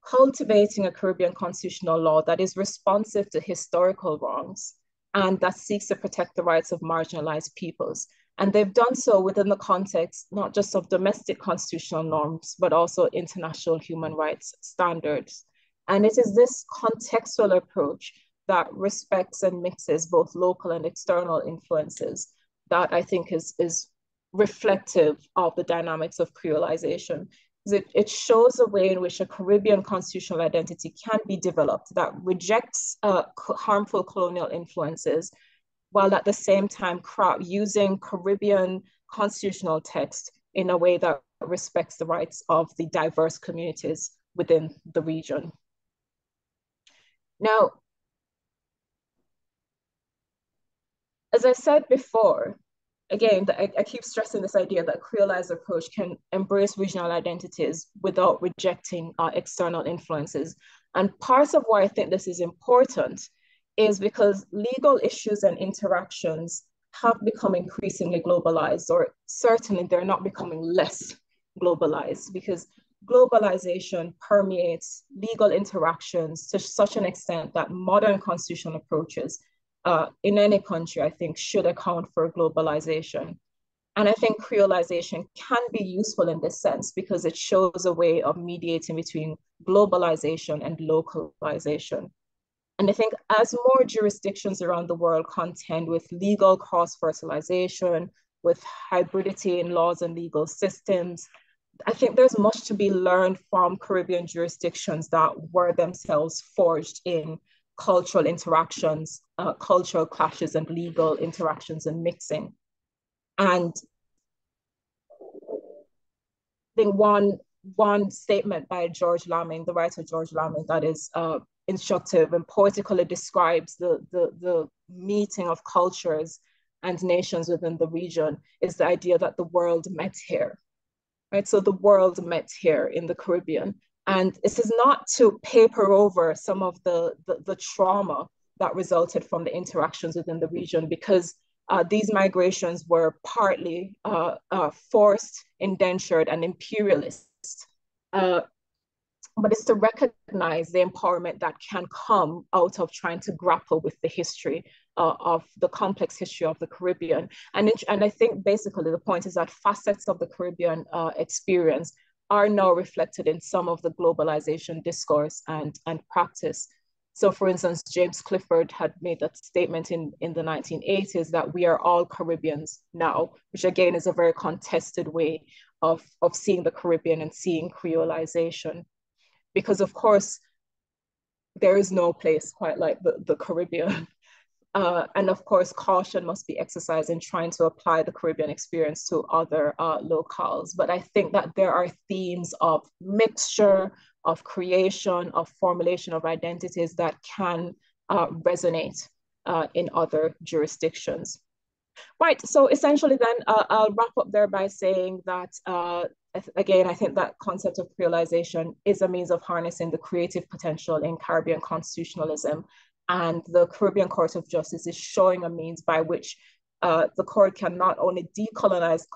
cultivating a Caribbean constitutional law that is responsive to historical wrongs and that seeks to protect the rights of marginalized peoples. And they've done so within the context, not just of domestic constitutional norms, but also international human rights standards. And it is this contextual approach that respects and mixes both local and external influences that I think is reflective of the dynamics of creolization. It shows a way in which a Caribbean constitutional identity can be developed that rejects harmful colonial influences, while at the same time using Caribbean constitutional text in a way that respects the rights of the diverse communities within the region. Now, as I said before, again, I keep stressing this idea that creolized approach can embrace regional identities without rejecting external influences. And part of why I think this is important is because legal issues and interactions have become increasingly globalized, or certainly they're not becoming less globalized, because globalization permeates legal interactions to such an extent that modern constitutional approaches in any country, I think, should account for globalization. And I think creolization can be useful in this sense because it shows a way of mediating between globalization and localization. And I think as more jurisdictions around the world contend with legal cross-fertilization, with hybridity in laws and legal systems, I think there's much to be learned from Caribbean jurisdictions that were themselves forged in cultural interactions, cultural clashes, and legal interactions and mixing. And I think one statement by George Lamming, the writer George Lamming, that is instructive and poetically describes the meeting of cultures and nations within the region is the idea that the world met here, right? So the world met here in the Caribbean. And this is not to paper over some of the trauma that resulted from the interactions within the region, because these migrations were partly forced, indentured, and imperialist. But it's to recognize the empowerment that can come out of trying to grapple with the history of the complex history of the Caribbean. And I think basically the point is that facets of the Caribbean experience are now reflected in some of the globalization discourse and practice. So for instance, James Clifford had made that statement in the 1980s that we are all Caribbeans now, which again is a very contested way of seeing the Caribbean and seeing creolization. Because of course, there is no place quite like the Caribbean. And of course, caution must be exercised in trying to apply the Caribbean experience to other locales. But I think that there are themes of mixture, of creation, of formulation of identities that can resonate in other jurisdictions. Right, so essentially then I'll wrap up there by saying that, again, I think that concept of creolization is a means of harnessing the creative potential in Caribbean constitutionalism. And the Caribbean Court of Justice is showing a means by which the court can not only decolonize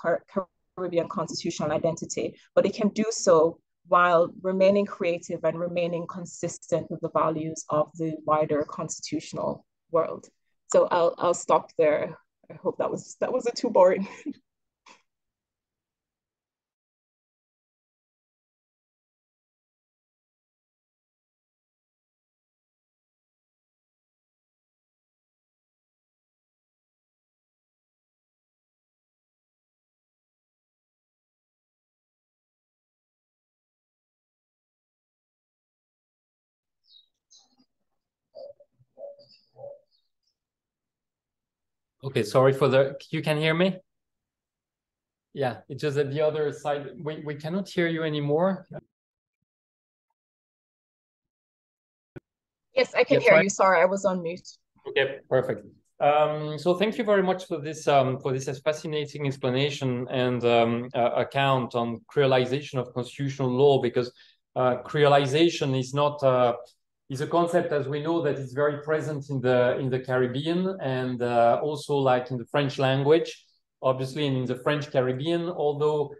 Caribbean constitutional identity, but it can do so while remaining creative and remaining consistent with the values of the wider constitutional world. So I'll stop there. I hope that wasn't too boring. Okay, sorry for you can hear me? Yeah, it's just that the other side, we cannot hear you anymore. Yes, I can hear you. Sorry, I was on mute. Okay, perfect. So thank you very much for this fascinating explanation and account on creolization of constitutional law, because creolization is not is a concept, as we know, that is very present in the Caribbean and also like in the French language, obviously, and in the French Caribbean, although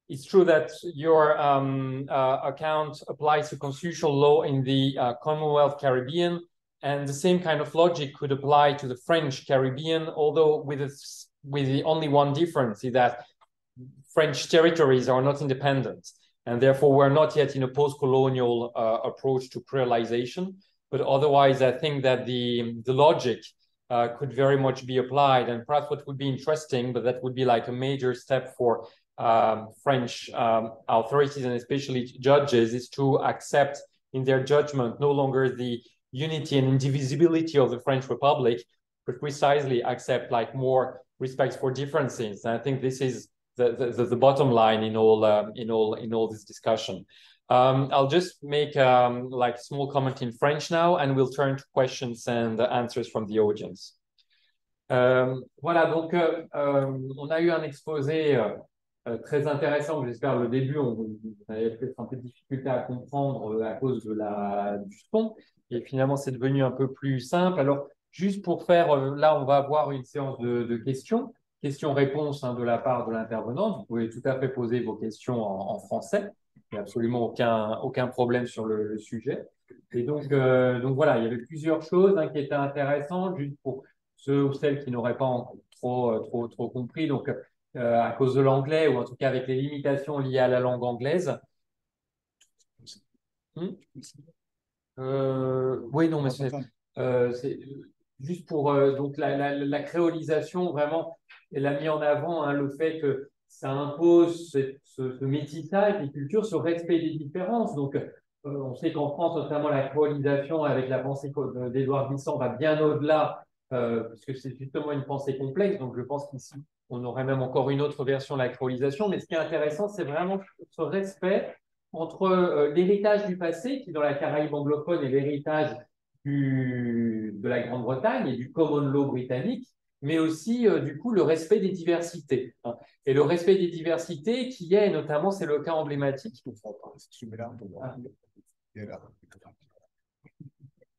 it's true that your account applies to constitutional law in the Commonwealth Caribbean, and the same kind of logic could apply to the French Caribbean, although with the only one difference is that French territories are not independent, and therefore we're not yet in a post-colonial approach to creolization. But otherwise, I think that the logic could very much be applied, and perhaps what would be interesting, but that would be like a major step for French authorities and especially judges, is to accept in their judgment no longer the unity and indivisibility of the French Republic, but precisely accept like more respect for differences. And I think this is the bottom line in all this discussion. I'll just make like a small comment in French now, and we'll turn to questions and answers from the audience. Voilà, donc on a eu un exposé très intéressant. J'espère le début, vous avez peut-être un peu de difficulté à comprendre à cause du son. Et finalement, c'est devenu un peu plus simple. Alors, juste pour faire, là, on va avoir une séance de questions-réponses de la part de l'intervenante. Vous pouvez tout à fait poser vos questions en français. Il n'y a absolument aucun problème sur le sujet. Et donc voilà, il y avait plusieurs choses qui étaient intéressantes, juste pour ceux ou celles qui n'auraient pas trop compris. Donc, à cause de l'anglais, ou en tout cas avec les limitations liées à la langue anglaise. Oui, non, mais c'est juste pour donc la créolisation, vraiment, elle a mis en avant le fait que ça impose ce métissage des cultures, ce respect des différences. Donc, on sait qu'en France, notamment, la créolisation avec la pensée d'Édouard Glissant va bien au-delà, puisque c'est justement une pensée complexe. Donc, je pense qu'ici, on aurait même encore une autre version de la créolisation. Mais ce qui est intéressant, c'est vraiment ce respect entre l'héritage du passé, qui dans la Caraïbe anglophone est l'héritage de la Grande-Bretagne et du common law britannique, mais aussi du coup le respect des diversités. Et le respect des diversités qui est notamment, c'est le cas emblématique.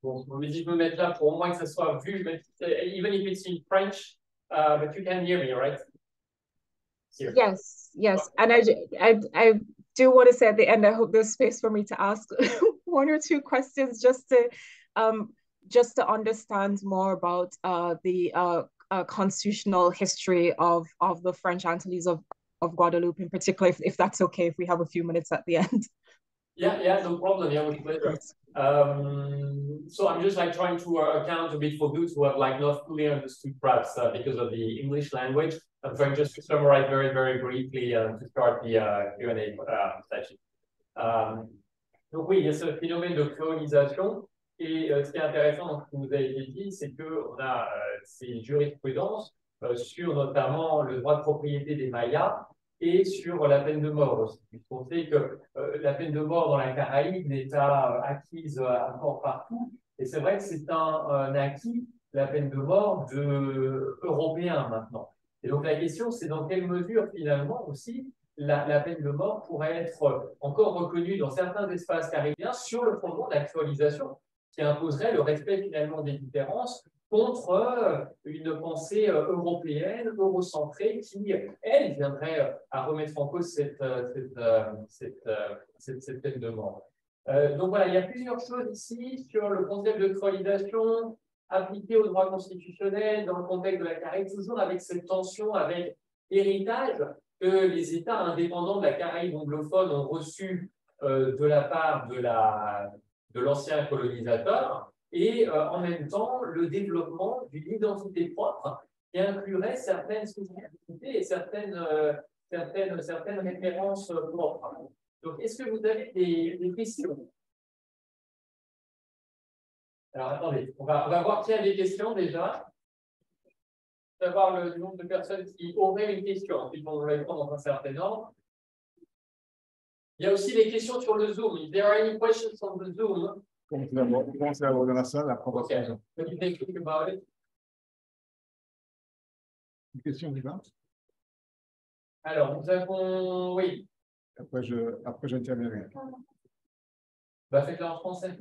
Bon, mais si je me mets là pour au moins que ça soit vu, even if it's in French, but you can hear me, right? Here. Yes. And I do want to say at the end, I hope there's space for me to ask one or two questions just to understand more about the constitutional history of the French Antilles of Guadeloupe in particular, if that's okay, if we have a few minutes at the end. Yeah, no problem. Yeah, with pleasure. So I'm just trying to account a bit for those who have not fully understood perhaps because of the English language. I'm trying just to summarize very, very briefly to start the Q&A session. Donc oui, il y a ce phénomène de créolisation et ce qui est intéressant dans ce qui nous a été dit, c'est qu'on a ces jurisprudences sur notamment le droit de propriété des Mayas et sur la peine de mort aussi. On sait que la peine de mort dans la Caraïbe n'est pas acquise encore partout. Et c'est vrai que c'est un acquis, la peine de mort, européen maintenant. Et donc la question, c'est dans quelle mesure finalement aussi la peine de mort pourrait être encore reconnue dans certains espaces caribéens sur le fondement de la créolisation, qui imposerait le respect finalement des différences contre une pensée européenne, eurocentrée, qui, elle, viendrait à remettre en cause cette peine de mort. Donc voilà, il y a plusieurs choses ici sur le concept de créolisation appliqué au droit constitutionnel dans le contexte de la Caraïbe, toujours avec cette tension avec héritage que les États indépendants de la Caraïbe anglophone ont reçu de la part de l'ancien colonisateur, et en même temps le développement d'une identité propre qui inclurait certaines spécificités et certaines références propres. Donc, est-ce que vous avez des questions? Alors, attendez, on va voir qui a des questions déjà. Savoir le nombre de personnes qui auraient une question. Ensuite, on va répondre dans un certain ordre. Il y a aussi des questions sur le Zoom. If there are any questions on the Zoom. Comment c'est dans la salle, après on va Okay. Can you think about it? Une question vivante. Alors, nous avons... Oui. Après, j'interviendrai. Faites-le en français.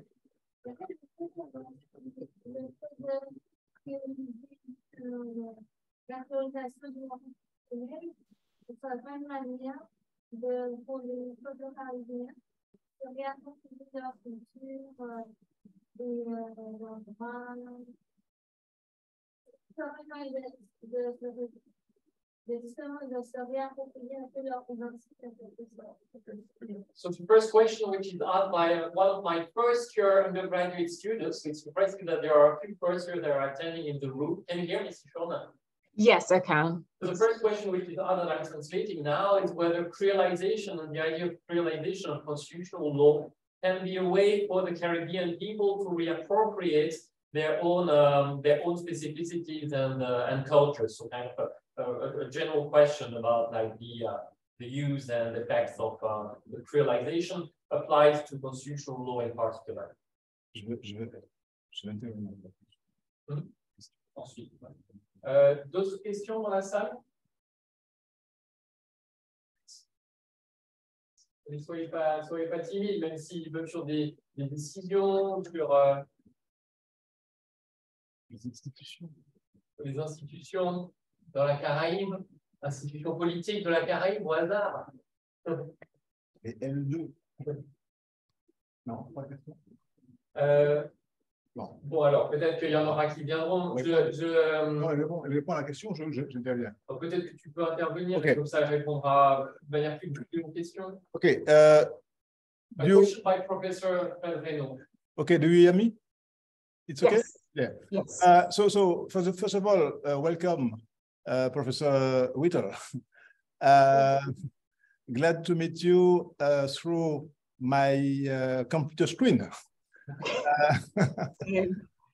La créolisation du monde constitutionnel, ce sera pas une manière pour les peuples caribéens de réapproprier leur culture et leur droit. Justement, de se réapproprier un peu leur identité. So the first question, which is asked by one of my first-year undergraduate students, it's impressive that there are a few first-years that are attending in the room. Can you hear me, Shona? Yes, I can. So the first question, which is other than translating now, is whether creolization and the idea of creolization of constitutional law can be a way for the Caribbean people to reappropriate their own specificities and cultures. So kind of a general question about the use and effects of the creolization applies to constitutional law in particular. Je vais intervenir. Ensuite. D'autres questions dans la salle? Ne soyez pas timides, même s'ils veulent sur des décisions, sur Les institutions. Les institutions dans la Caraïbe, institutions politiques de la Caraïbe au hasard. Et L2. Non, pas question. Bon. Bon, alors peut-être qu'il y en aura qui viendront. Oui. Non, elle répond à la question, j'interviens. Peut-être que tu peux intervenir, Okay. comme ça elle répondra de manière plus aux questions. Okay. A question by Professor Pedreno. Okay, do you hear me? It's okay? Yes. Yeah. Yes. So first of all, welcome, Professor Whittle. Glad to meet you through my computer screen.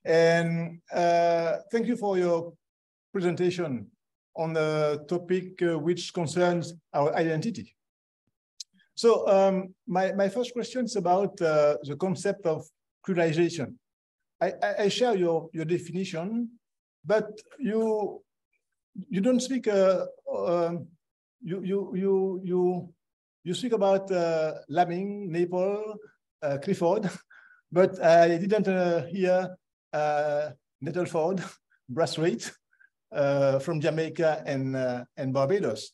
And thank you for your presentation on the topic which concerns our identity. So my first question is about the concept of créolisation. I share your definition, but you don't speak. You speak about Lamming, Naples, Clifford, but I didn't hear Nettleford, Brathwaite from Jamaica and Barbados.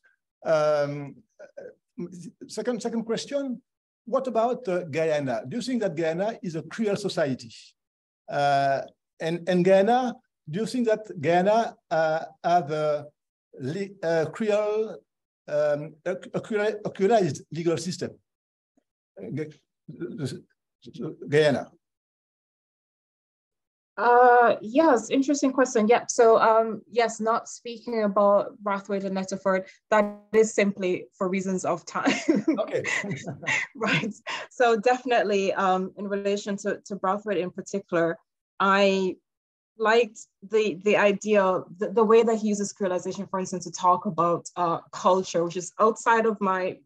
Second question: what about Guyana? Do you think that Guyana is a creole society? And Guyana, do you think that Guyana have a creole, a creolized legal system? Guyana. Yes, interesting question. Yeah, so yes, not speaking about Brathwaite and Nettleford, that is simply for reasons of time. Okay. Right. So definitely in relation to Brathwaite in particular, I liked the idea, the way that he uses creolization, for instance, to talk about culture, which is outside of my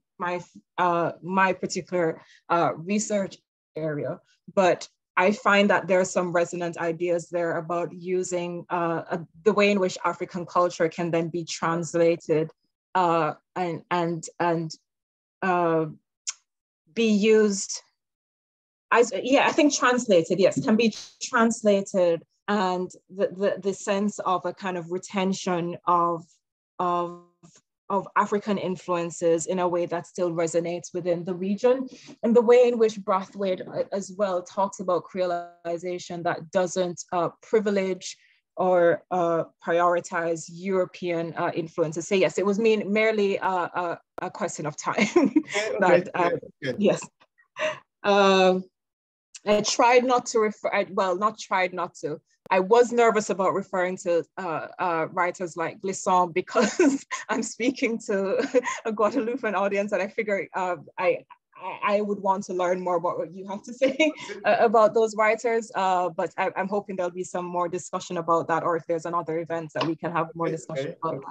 particular research area, but I find that there are some resonant ideas there about using the way in which African culture can then be translated and be used as, yeah, I think translated, yes, can be translated, and the sense of a kind of retention of African influences in a way that still resonates within the region, and the way in which Brathwaite as well talks about creolization that doesn't privilege or prioritize European influences. So yes, it was merely a question of time. Yes. I tried not to refer, well, not tried not to. I was nervous about referring to writers like Glissant because I'm speaking to a Guadeloupean audience, and I figured I would want to learn more about what you have to say about those writers. But I'm hoping there'll be some more discussion about that, or if there's another event that we can have more discussion about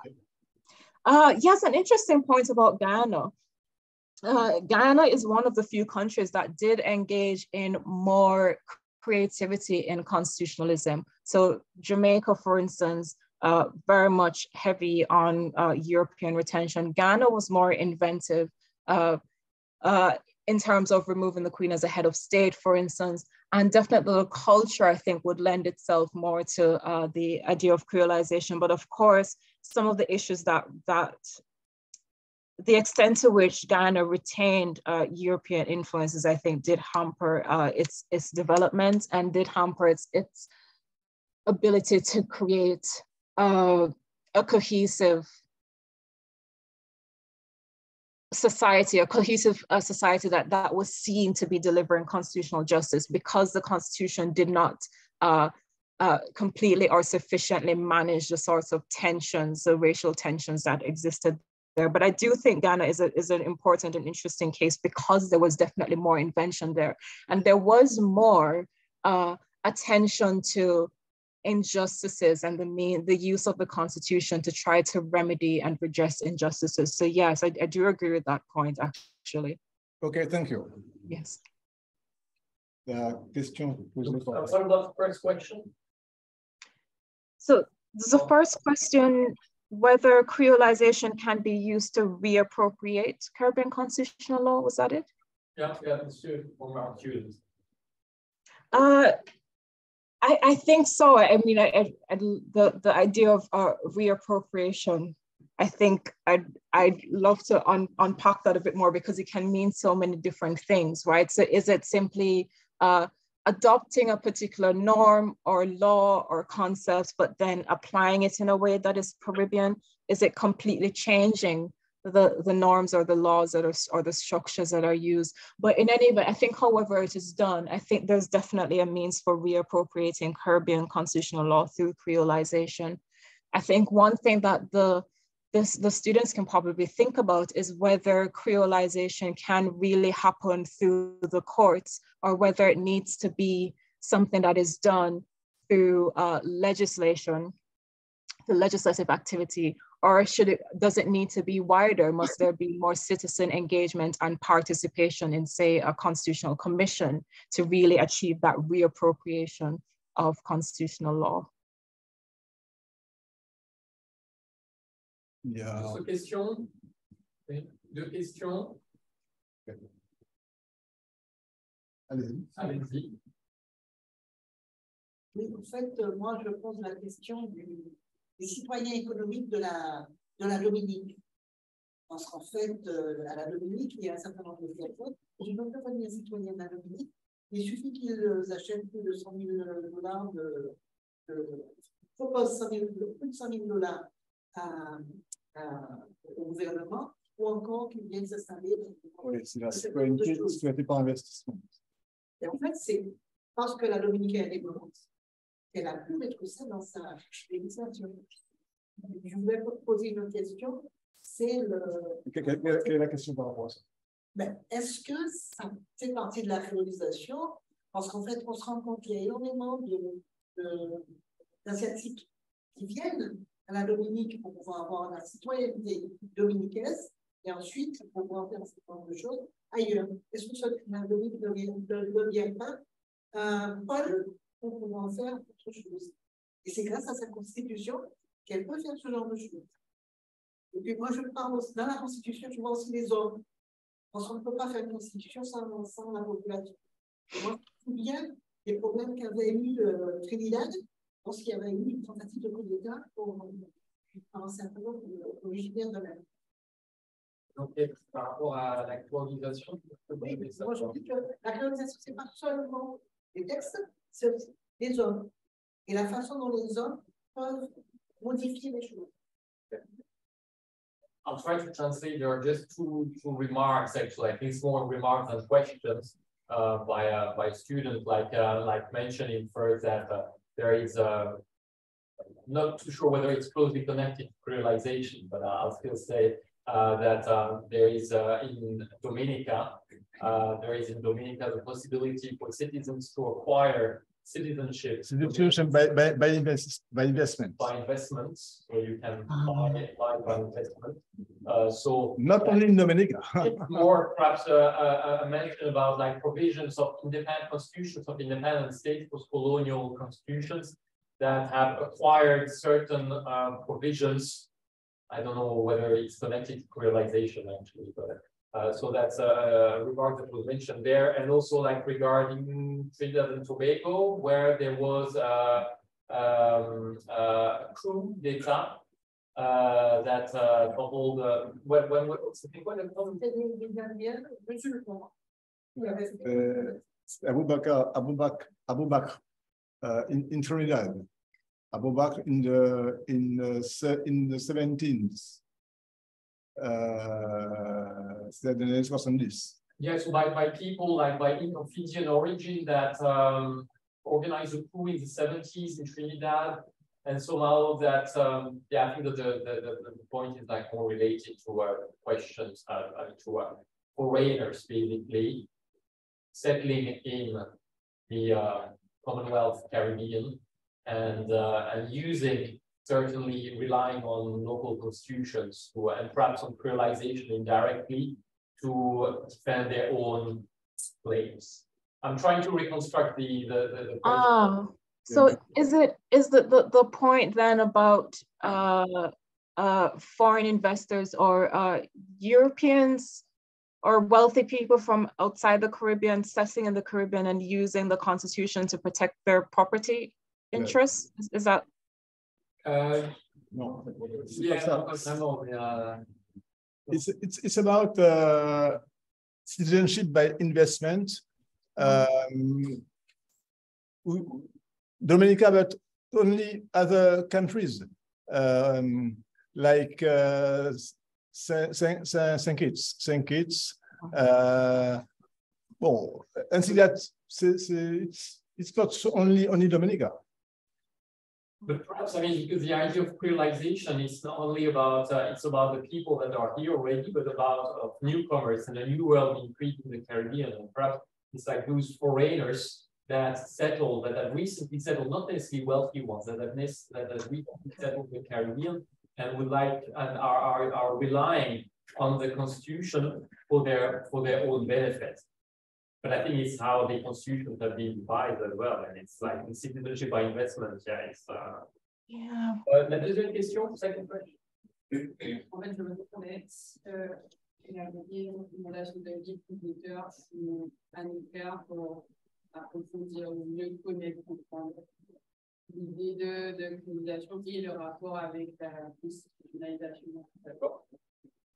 that. Yes, an interesting point about Guyana. Guyana is one of the few countries that did engage in more creativity in constitutionalism. So Jamaica, for instance, very much heavy on European retention. Ghana was more inventive in terms of removing the Queen as a head of state, for instance, and definitely the culture, I think, would lend itself more to the idea of creolization. But of course, some of the issues that the extent to which Guyana retained European influences, I think, did hamper its development and did hamper its ability to create a cohesive society, society that was seen to be delivering constitutional justice, because the Constitution did not completely or sufficiently manage the sorts of tensions, the racial tensions that existed there. But I do think Ghana is an important and interesting case because there was definitely more invention there, and there was more attention to injustices and the use of the Constitution to try to remedy and redress injustices. So yes, I do agree with that point, actually. Okay, thank you. Yes. What about the first question? So the first question, whether creolization can be used to reappropriate Caribbean constitutional law, was that it? Yeah, monsieur, former student. I think so. I mean, the idea of reappropriation, I think I'd love to unpack that a bit more, because it can mean so many different things, right? So is it simply a adopting a particular norm or law or concept, but then applying it in a way that is Caribbean? Is it completely changing the norms or the laws that are, or the structures that are used? But in any event, I think however it is done, I think there's definitely a means for reappropriating Caribbean constitutional law through creolization. I think one thing that the students can probably think about is whether creolization can really happen through the courts, or whether it needs to be something that is done through legislation, the legislative activity, or does it need to be wider? Must there be more citizen engagement and participation in, say, a constitutional commission to really achieve that reappropriation of constitutional law? Yeah. Deux questions. Deux questions. Allez-y. Allez-y. Oui, en fait, moi, je pose la question des citoyens économiques de la Dominique. Parce qu'en fait, à la Dominique, il y a un certain nombre de personnes. Je ne peux pas devenir citoyen de la Dominique. Il suffit qu'ils achètent plus de $100 000, proposent plus de $100 000 au gouvernement, ou encore qu'ils viennent s'installer. Oui, c'est la citoyenneté par investissement. Et en fait, c'est parce que la Dominique est indépendante qu'elle a pu mettre ça dans sa législation. Je voulais poser une autre question. C'est Quelle est la question par rapport à ça? Est-ce que ça fait partie de la créolisation? Parce qu'en fait, on se rend compte qu'il y a énormément d'Asiatiques qui viennent à la Dominique pour pouvoir avoir la citoyenneté dominicaine et ensuite pour pouvoir faire un certain nombre de choses ailleurs. Est-ce que la Dominique ne devient pas un pôle pour pouvoir faire autre chose? Et c'est grâce à sa constitution qu'elle peut faire ce genre de choses. Et puis moi, je parle aussi, dans la constitution, je vois aussi les hommes. Parce qu'on ne peut pas faire une constitution sans la population. Et moi, je me souviens des problèmes qu'avait eu Trinidad lorsqu'il y avait eu une tentative de coup d'État pour un certain nombre originaires de la vie. Donc, par rapport à la créolisation, oui, moi je dis que la créolisation, ce n'est pas seulement les textes, c'est aussi les hommes. Et la façon dont les hommes peuvent modifier les choses. I'll try to translate. There are just two remarks, actually. I think it's more remarks than questions by a student, like mentioning first that there is not too sure whether it's closely connected to creolization, but I'll still say that there is in Dominica the possibility for citizens to acquire citizenship. Citizenship by investment. By investments, so you can buy by investment. So not only in Dominica. It's more perhaps a mention about like provisions of independent constitutions of independent states, post-colonial constitutions that have acquired certain provisions. I don't know whether it's connected to creolization actually, but so that's a remark that was mentioned there, and also like regarding Trinidad and Tobago, where there was a coup d'etat that toppled what's the thing? Abu Bakr in Trinidad. Abu Bakr in the 17th. Yes, by people like by Fijian origin that organized a coup in the 70s in Trinidad, and somehow that I think that the point is like more related to questions to foreigners basically settling in the Commonwealth Caribbean and using. Certainly relying on local constitutions and perhaps on creolization indirectly to defend their own claims. I'm trying to reconstruct the question. So is the point then about foreign investors or Europeans or wealthy people from outside the Caribbean settling in the Caribbean and using the constitution to protect their property interests? Is that? No. Yeah, it's about citizenship by investment. Dominica, but only other countries like Saint Kitts. Well, and see that it's not only Dominica. But perhaps, I mean, because the idea of creolization is not only about, it's about the people that are here already, but about newcomers and a new world being created in the Caribbean. And perhaps it's like those foreigners that settled, that have recently settled, not necessarily wealthy ones, that have recently settled in the Caribbean and would like, and are relying on the Constitution for their own benefit. But I think it's how the constitutions have been devised as well, and it's like the citizenship by investment. Yeah, it's. Yeah. La deuxième question, second question. En fait, je me demandais auteurs sont un pour approfondir ou mieux connaître, comprendre l'idée de créolisation et le rapport avec la constitutionnalisation. D'accord.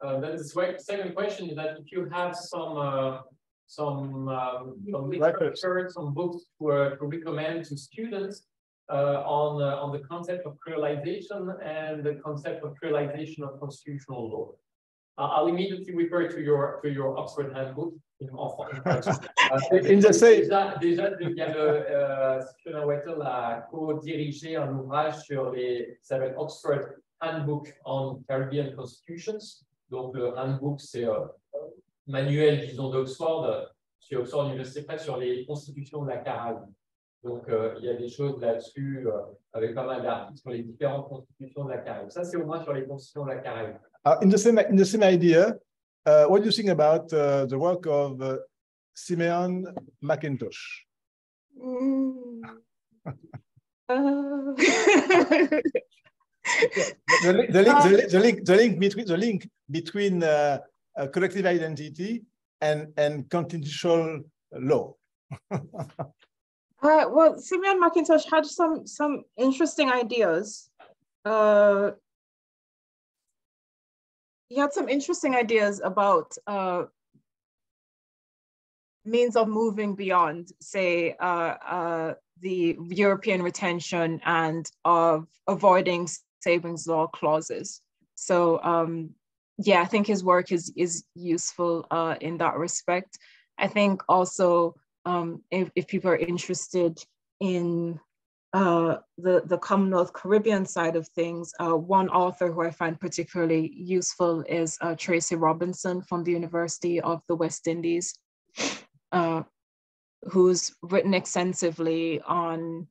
Then the second question is that if you have some literature, some books to recommend to students on the concept of creolization and the concept of creolization of constitutional law. I'll immediately refer to your Oxford handbook in French. In the same. Déjà, il y a Chamoiseau a co-dirigé un ouvrage qui s'appelle Oxford Handbook on Caribbean Constitutions. Donc le handbook, c'est manuel, disons, d'Oxford, sur Oxford Université Press, sur les constitutions de la Caraïbe. Donc, il y a des choses là-dessus, avec pas mal d'articles sur les différentes constitutions de la Caraïbe. Ça, c'est au moins sur les constitutions de la Caraïbe. In the same idea, what do you think about the work of Simeon McIntosh? The link between collective identity and constitutional law. Well, Simeon McIntosh had some interesting ideas. He had some interesting ideas about means of moving beyond, say, the European retention and of avoiding savings law clauses. So yeah, I think his work is useful in that respect. I think also if people are interested in the Commonwealth Caribbean side of things, one author who I find particularly useful is Tracy Robinson from the University of the West Indies, who's written extensively on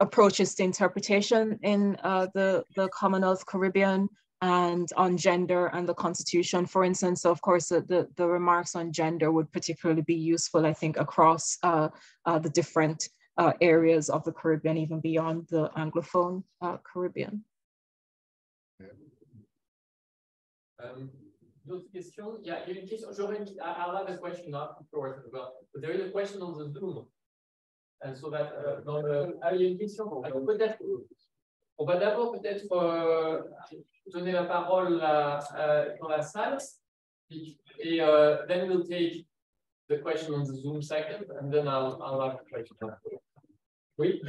approaches to interpretation in the Commonwealth Caribbean and on gender and the Constitution, for instance. So of course, the remarks on gender would particularly be useful, I think, across the different areas of the Caribbean, even beyond the Anglophone Caribbean. D'autres questions? Il y a une question. I'll have a question afterwards as well. But there is a question on the Zoom. And so that, il y a une question. Alors, peut-être, on va d'abord peut-être donner la parole dans la salle. Et then we'll take the question on the Zoom second, and then I'll have a question. Oui.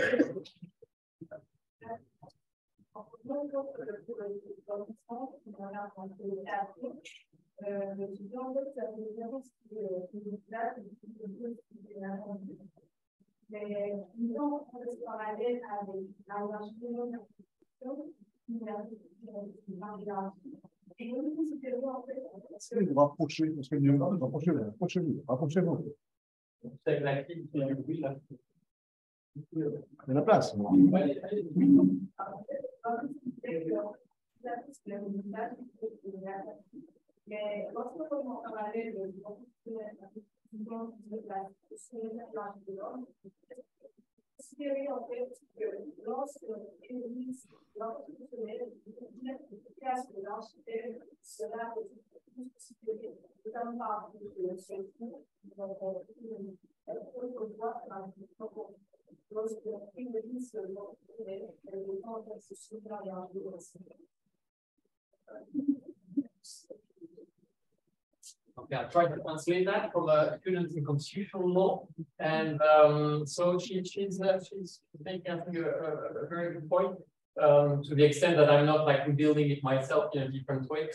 Rapprochez-vous. De la place. Okay, I'll try to translate that from a student in constitutional law. And so she's making, I think, a very good point, to the extent that I'm not like rebuilding it myself in a different way.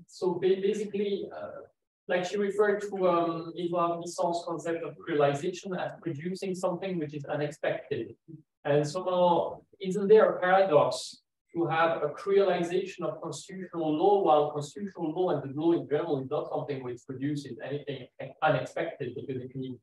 So basically, like she referred to Glissant's concept of créolisation as producing something which is unexpected. And so isn't there a paradox to have a créolisation of constitutional law, while constitutional law and the law in general is not something which produces anything unexpected, because it can,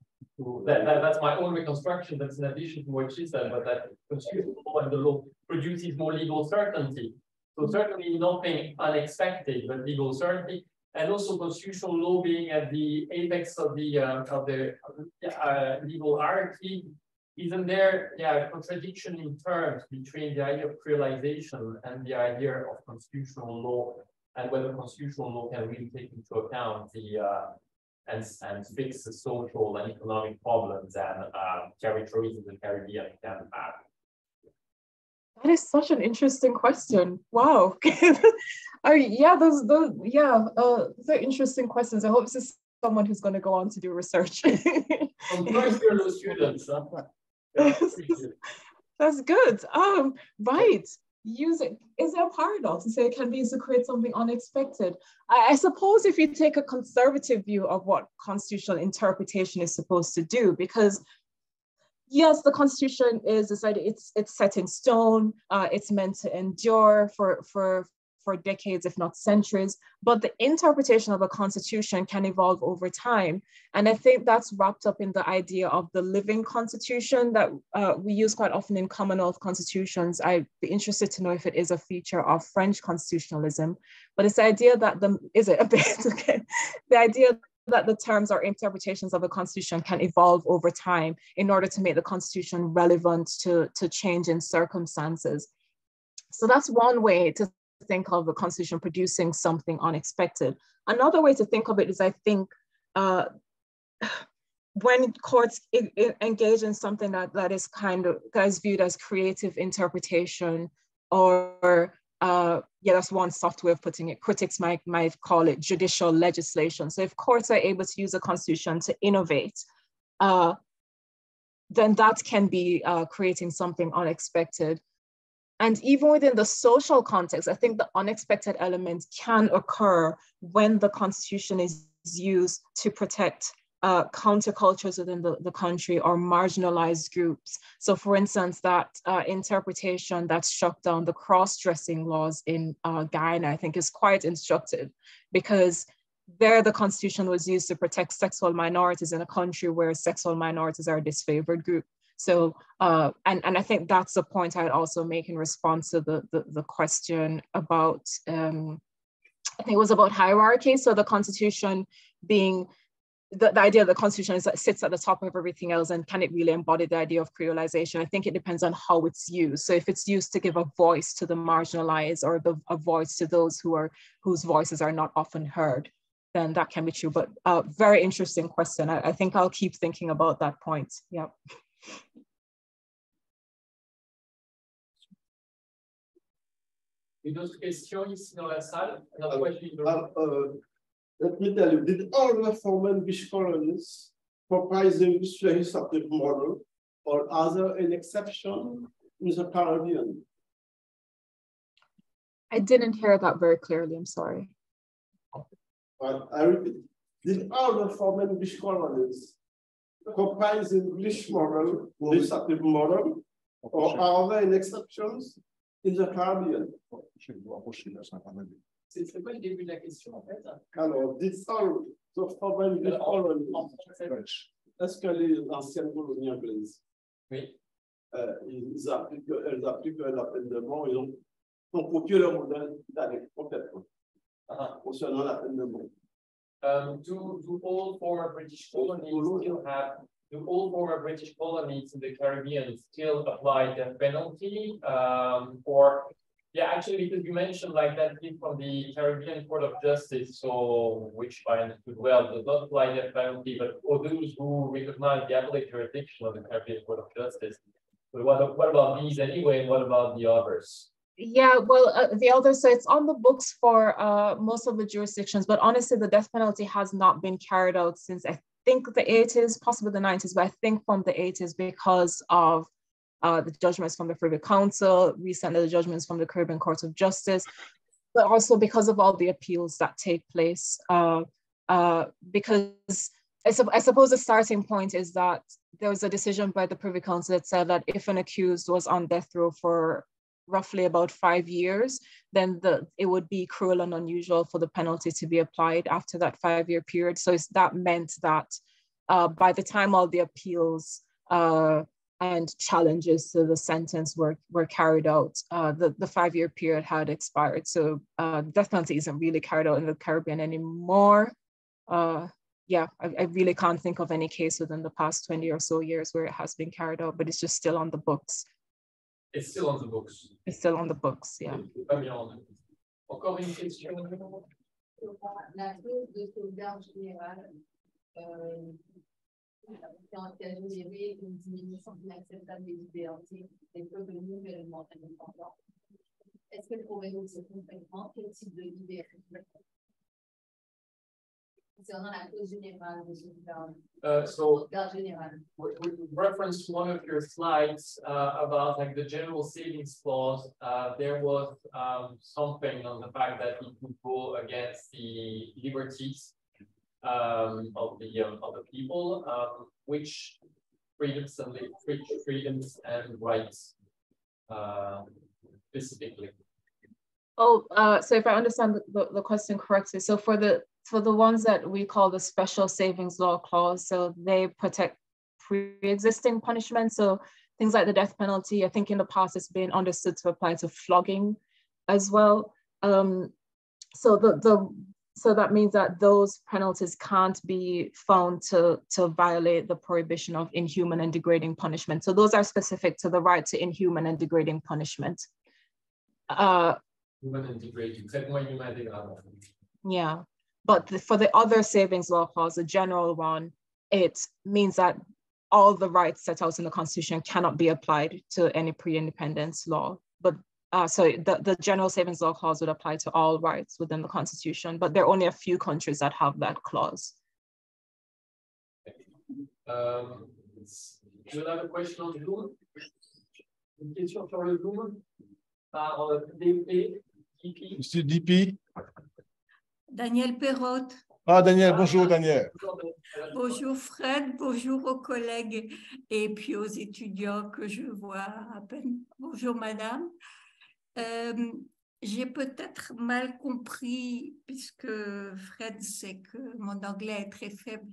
that's my own reconstruction, that's in addition to what she said, but that constitutional law and the law produces more legal certainty. So certainly nothing unexpected, but legal certainty, and also constitutional law being at the apex of the legal hierarchy. Isn't there a contradiction in terms between the idea of créolisation and the idea of constitutional law, and whether constitutional law can really take into account the and fix the social and economic problems and territories in the Caribbean can have? That is such an interesting question. Wow. Yeah, those they're interesting questions. I hope this is someone who's going to go on to do research. Of course, you're those students. Huh? That's good. Right. Is there a paradox to say it can be used to create something unexpected? I suppose if you take a conservative view of what constitutional interpretation is supposed to do, because yes, the Constitution is decided, it's set in stone, it's meant to endure for decades, if not centuries, but the interpretation of a constitution can evolve over time. And I think that's wrapped up in the idea of the living constitution that we use quite often in Commonwealth constitutions. I'd be interested to know if it is a feature of French constitutionalism, but it's the idea that the idea that the terms or interpretations of a constitution can evolve over time in order to make the constitution relevant to changing circumstances. So that's one way to think of a constitution producing something unexpected. Another way to think of it is, I think, when courts engage in something that is viewed as creative interpretation, or that's one soft way of putting it. Critics might call it judicial legislation. So if courts are able to use a constitution to innovate, then that can be creating something unexpected. And even within the social context, I think the unexpected element can occur when the constitution is used to protect countercultures within the country or marginalized groups. So for instance, that interpretation that struck down the cross-dressing laws in Guyana, I think is quite instructive, because there the constitution was used to protect sexual minorities in a country where sexual minorities are a disfavored group. So, and I think that's the point I'd also make in response to the question about, I think it was about hierarchy. So the Constitution being, the idea of the Constitution is that it sits at the top of everything else, and can it really embody the idea of creolization? I think it depends on how it's used. So if it's used to give a voice to the marginalized, or a voice to those whose voices are not often heard, then that can be true. But very interesting question. I think I'll keep thinking about that point. Yeah. Une autre question ici dans la salle? Let me tell you, did all the former British colonies comprise the legislative model, or are there an exception in the Caribbean? I didn't hear that very clearly, I'm sorry. I repeat, did all the former British colonies comprise the English model, legislative model, or are there any exceptions in the Caribbean? C'est quoi le début de la question en fait? Alors, did all the former British colonies, est-ce que les anciennes colonies anglaises, oui, elles appliquent la peine de mort, ils ont copié le modèle d'Amérique complètement concernant la peine de mort? Do all former British colonies still have? Do all former British colonies in the Caribbean still apply the penalty? Or, yeah, actually, because you mentioned like that from the Caribbean Court of Justice, so which I understood well, does not apply the penalty, but for those who recognize the appellate jurisdiction of the Caribbean Court of Justice. But what about these anyway, and what about the others? Yeah, well, the elder, so it's on the books for most of the jurisdictions, but honestly, the death penalty has not been carried out since I think the 80s, possibly the 90s, but I think from the 80s because of the judgments from the Privy Council, recently the judgments from the Caribbean Court of Justice, but also because of all the appeals that take place. Because I suppose the starting point is that there was a decision by the Privy Council that said that if an accused was on death row for roughly about 5 years, then it would be cruel and unusual for the penalty to be applied after that 5-year period. So that meant that by the time all the appeals and challenges to the sentence were carried out, the 5-year period had expired. So death penalty isn't really carried out in the Caribbean anymore. Yeah, I really can't think of any case within the past 20 or so years where it has been carried out, but it's just still on the books. It's still on the books. It's still on the books, yeah. Encore une question. La clause de sauvegarde générale, en cas de gérer une diminution inacceptable des libertés des peuples nouvellement indépendants. Est-ce qu'elle pourrait nous dire concrètement quel type de liberté? Concernant la clause générale de sauvegarde. Sauvegarde générale. We referenced one of your slides about like the general savings clause. There was something on the fact that it would go against the liberties of the people, which freedoms and rights specifically. Oh, so if I understand the question correctly, so for the ones that we call the special savings law clause, so they protect pre-existing punishment. So things like the death penalty, I think in the past it's been understood to apply to flogging as well. So that means that those penalties can't be found to violate the prohibition of inhuman and degrading punishment. So those are specific to the right to inhuman and degrading punishment. Human and degrading. Yeah, but for the other savings law clause, the general one, it means that all the rights set out in the Constitution cannot be applied to any pre-independence law. But so the general savings law clause would apply to all rights within the Constitution, but there are only a few countries that have that clause. You have a question on Zoom? Une question sur le Zoom? Par DP? Monsieur DP. Daniel Perrotte. Ah, Daniel, bonjour Daniel. Bonjour Fred, bonjour aux collègues et puis aux étudiants que je vois à peine. Bonjour madame. J'ai peut-être mal compris, puisque Fred sait que mon anglais est très faible.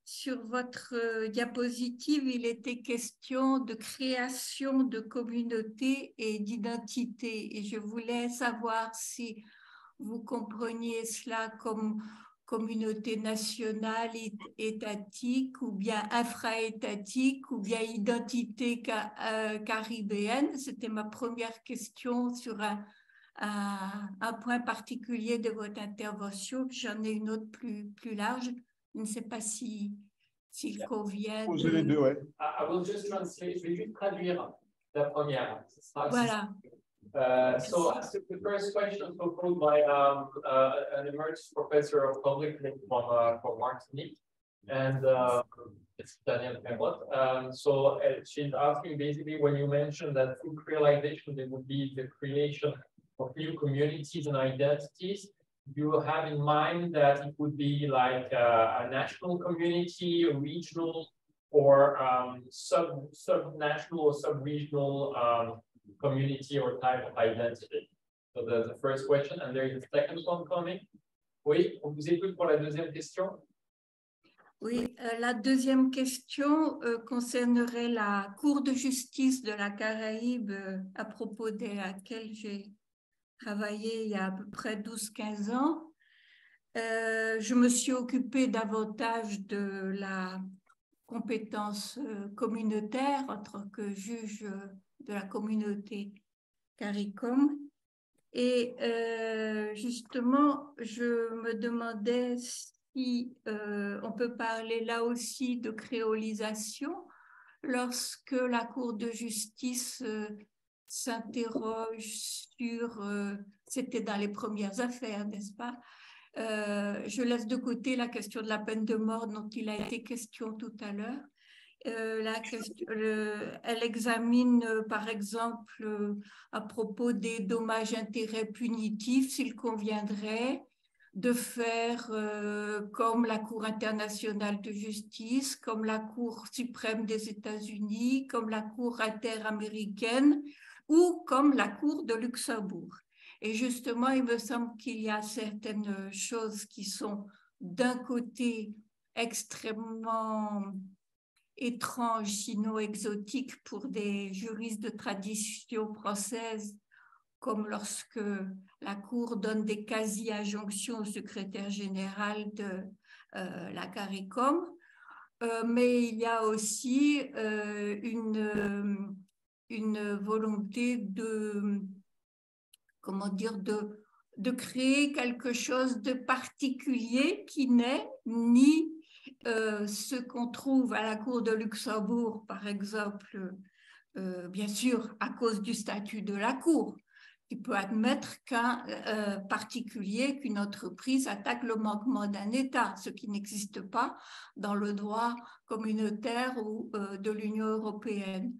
Sur votre diapositive, il était question de création de communautés et d'identité. Et je voulais savoir si vous compreniez cela comme communauté nationale, étatique, ou bien infra-étatique, ou bien identité caribéenne. C'était ma première question sur un point particulier de votre intervention. J'en ai une autre plus large. Je ne sais pas s'il convient. Posez les deux, ouais. I will just translate. Je vais juste traduire la première. Voilà. So the first question was posed by an emeritus professor of public health from Martinique, and it's Daniel Perrotte. So she's asking basically when you mentioned that through creolization there would be the creation of new communities and identities, you have in mind that it would be like a national community, a regional, or sub-national or sub-regional community or type of identity. So the first question, and there is a second one coming. Oui, on vous écoute pour la deuxième question. Oui, la deuxième question concernerait la Cour de justice de la Caraïbe à propos de laquelle j'ai travaillé il y a à peu près 12-15 ans. Je me suis occupée davantage de la compétence communautaire en tant que juge de la communauté CARICOM. Et justement, je me demandais si on peut parler là aussi de créolisation lorsque la Cour de justice s'interroge sur, c'était dans les premières affaires, n'est-ce pas? Je laisse de côté la question de la peine de mort dont il a été question tout à l'heure. Elle examine, par exemple, à propos des dommages-intérêts punitifs, s'il conviendrait de faire comme la Cour internationale de justice, comme la Cour suprême des États-Unis, comme la Cour interaméricaine ou comme la Cour de Luxembourg. Et justement, il me semble qu'il y a certaines choses qui sont d'un côté extrêmement étranges, sinon exotiques pour des juristes de tradition française, comme lorsque la Cour donne des quasi-injonctions au secrétaire général de la CARICOM. Mais il y a aussi une volonté de, comment dire, de créer quelque chose de particulier qui n'est ni ce qu'on trouve à la Cour de Luxembourg, par exemple, bien sûr, à cause du statut de la Cour, qui peut admettre qu'un particulier, qu'une entreprise attaque le manquement d'un État, ce qui n'existe pas dans le droit communautaire ou de l'Union européenne.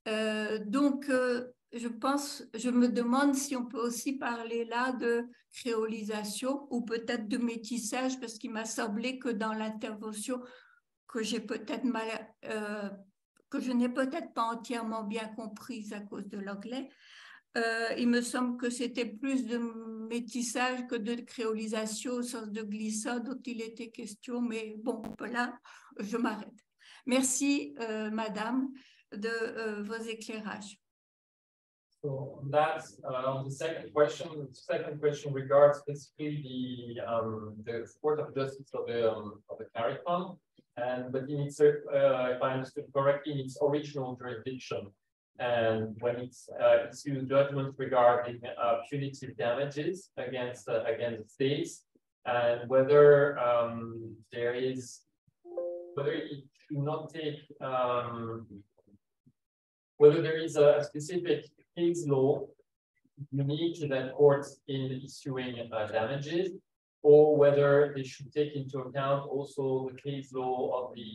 Donc, je me demande si on peut aussi parler là de créolisation ou peut-être de métissage, parce qu'il m'a semblé que dans l'intervention que j'ai peut-être que je n'ai peut-être pas entièrement bien comprise à cause de l'anglais, il me semble que c'était plus de métissage que de créolisation au sens de Glissant dont il était question, mais bon, là, je m'arrête. Merci, Madame, de vos éclairages. So that's on the second question. The second question regards specifically the Court of Justice of the CARICOM, but in its, if I understood correctly, in its original jurisdiction, and when it's issued judgments regarding punitive damages against states, and whether there is, whether it should not take, whether there is a specific case law unique to that court in issuing damages, or whether they should take into account also the case law of the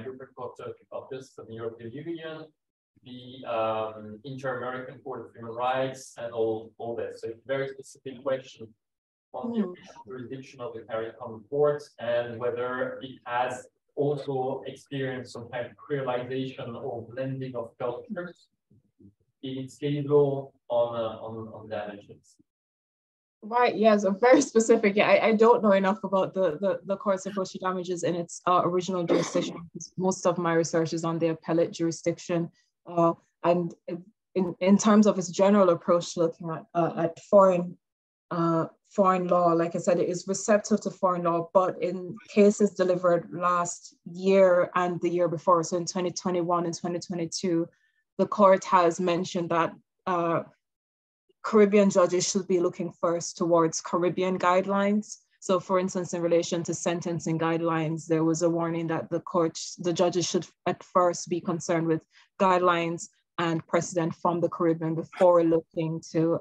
European Court of Justice of the European Union, the Inter-American Court of Human Rights, and all that. So it's a very specific question on the official jurisdiction of the CARICOM court, and whether it has also experienced some kind of creolization or blending of cultures in its case law on damages. Right, yeah, so very specific. Yeah, I don't know enough about the court's approach to damages in its original jurisdiction. Most of my research is on the appellate jurisdiction. And in terms of its general approach to looking at foreign law, like I said, it is receptive to foreign law, but in cases delivered last year and the year before, so in 2021 and 2022, the court has mentioned that Caribbean judges should be looking first towards Caribbean guidelines. So for instance, in relation to sentencing guidelines, there was a warning that the judges should at first be concerned with guidelines and precedent from the Caribbean before looking to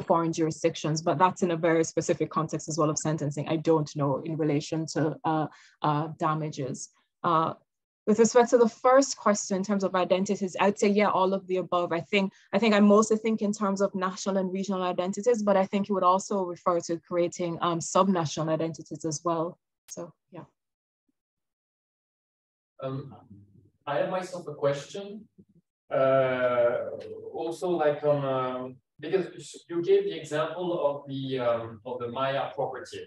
foreign jurisdictions. But that's in a very specific context as well of sentencing. I don't know in relation to damages. With respect to the first question, in terms of identities, I'd say, yeah, all of the above. I think I mostly think in terms of national and regional identities, but I think it would also refer to creating subnational identities as well. So, yeah. I have myself a question. Also, like on because you gave the example of the Maya property.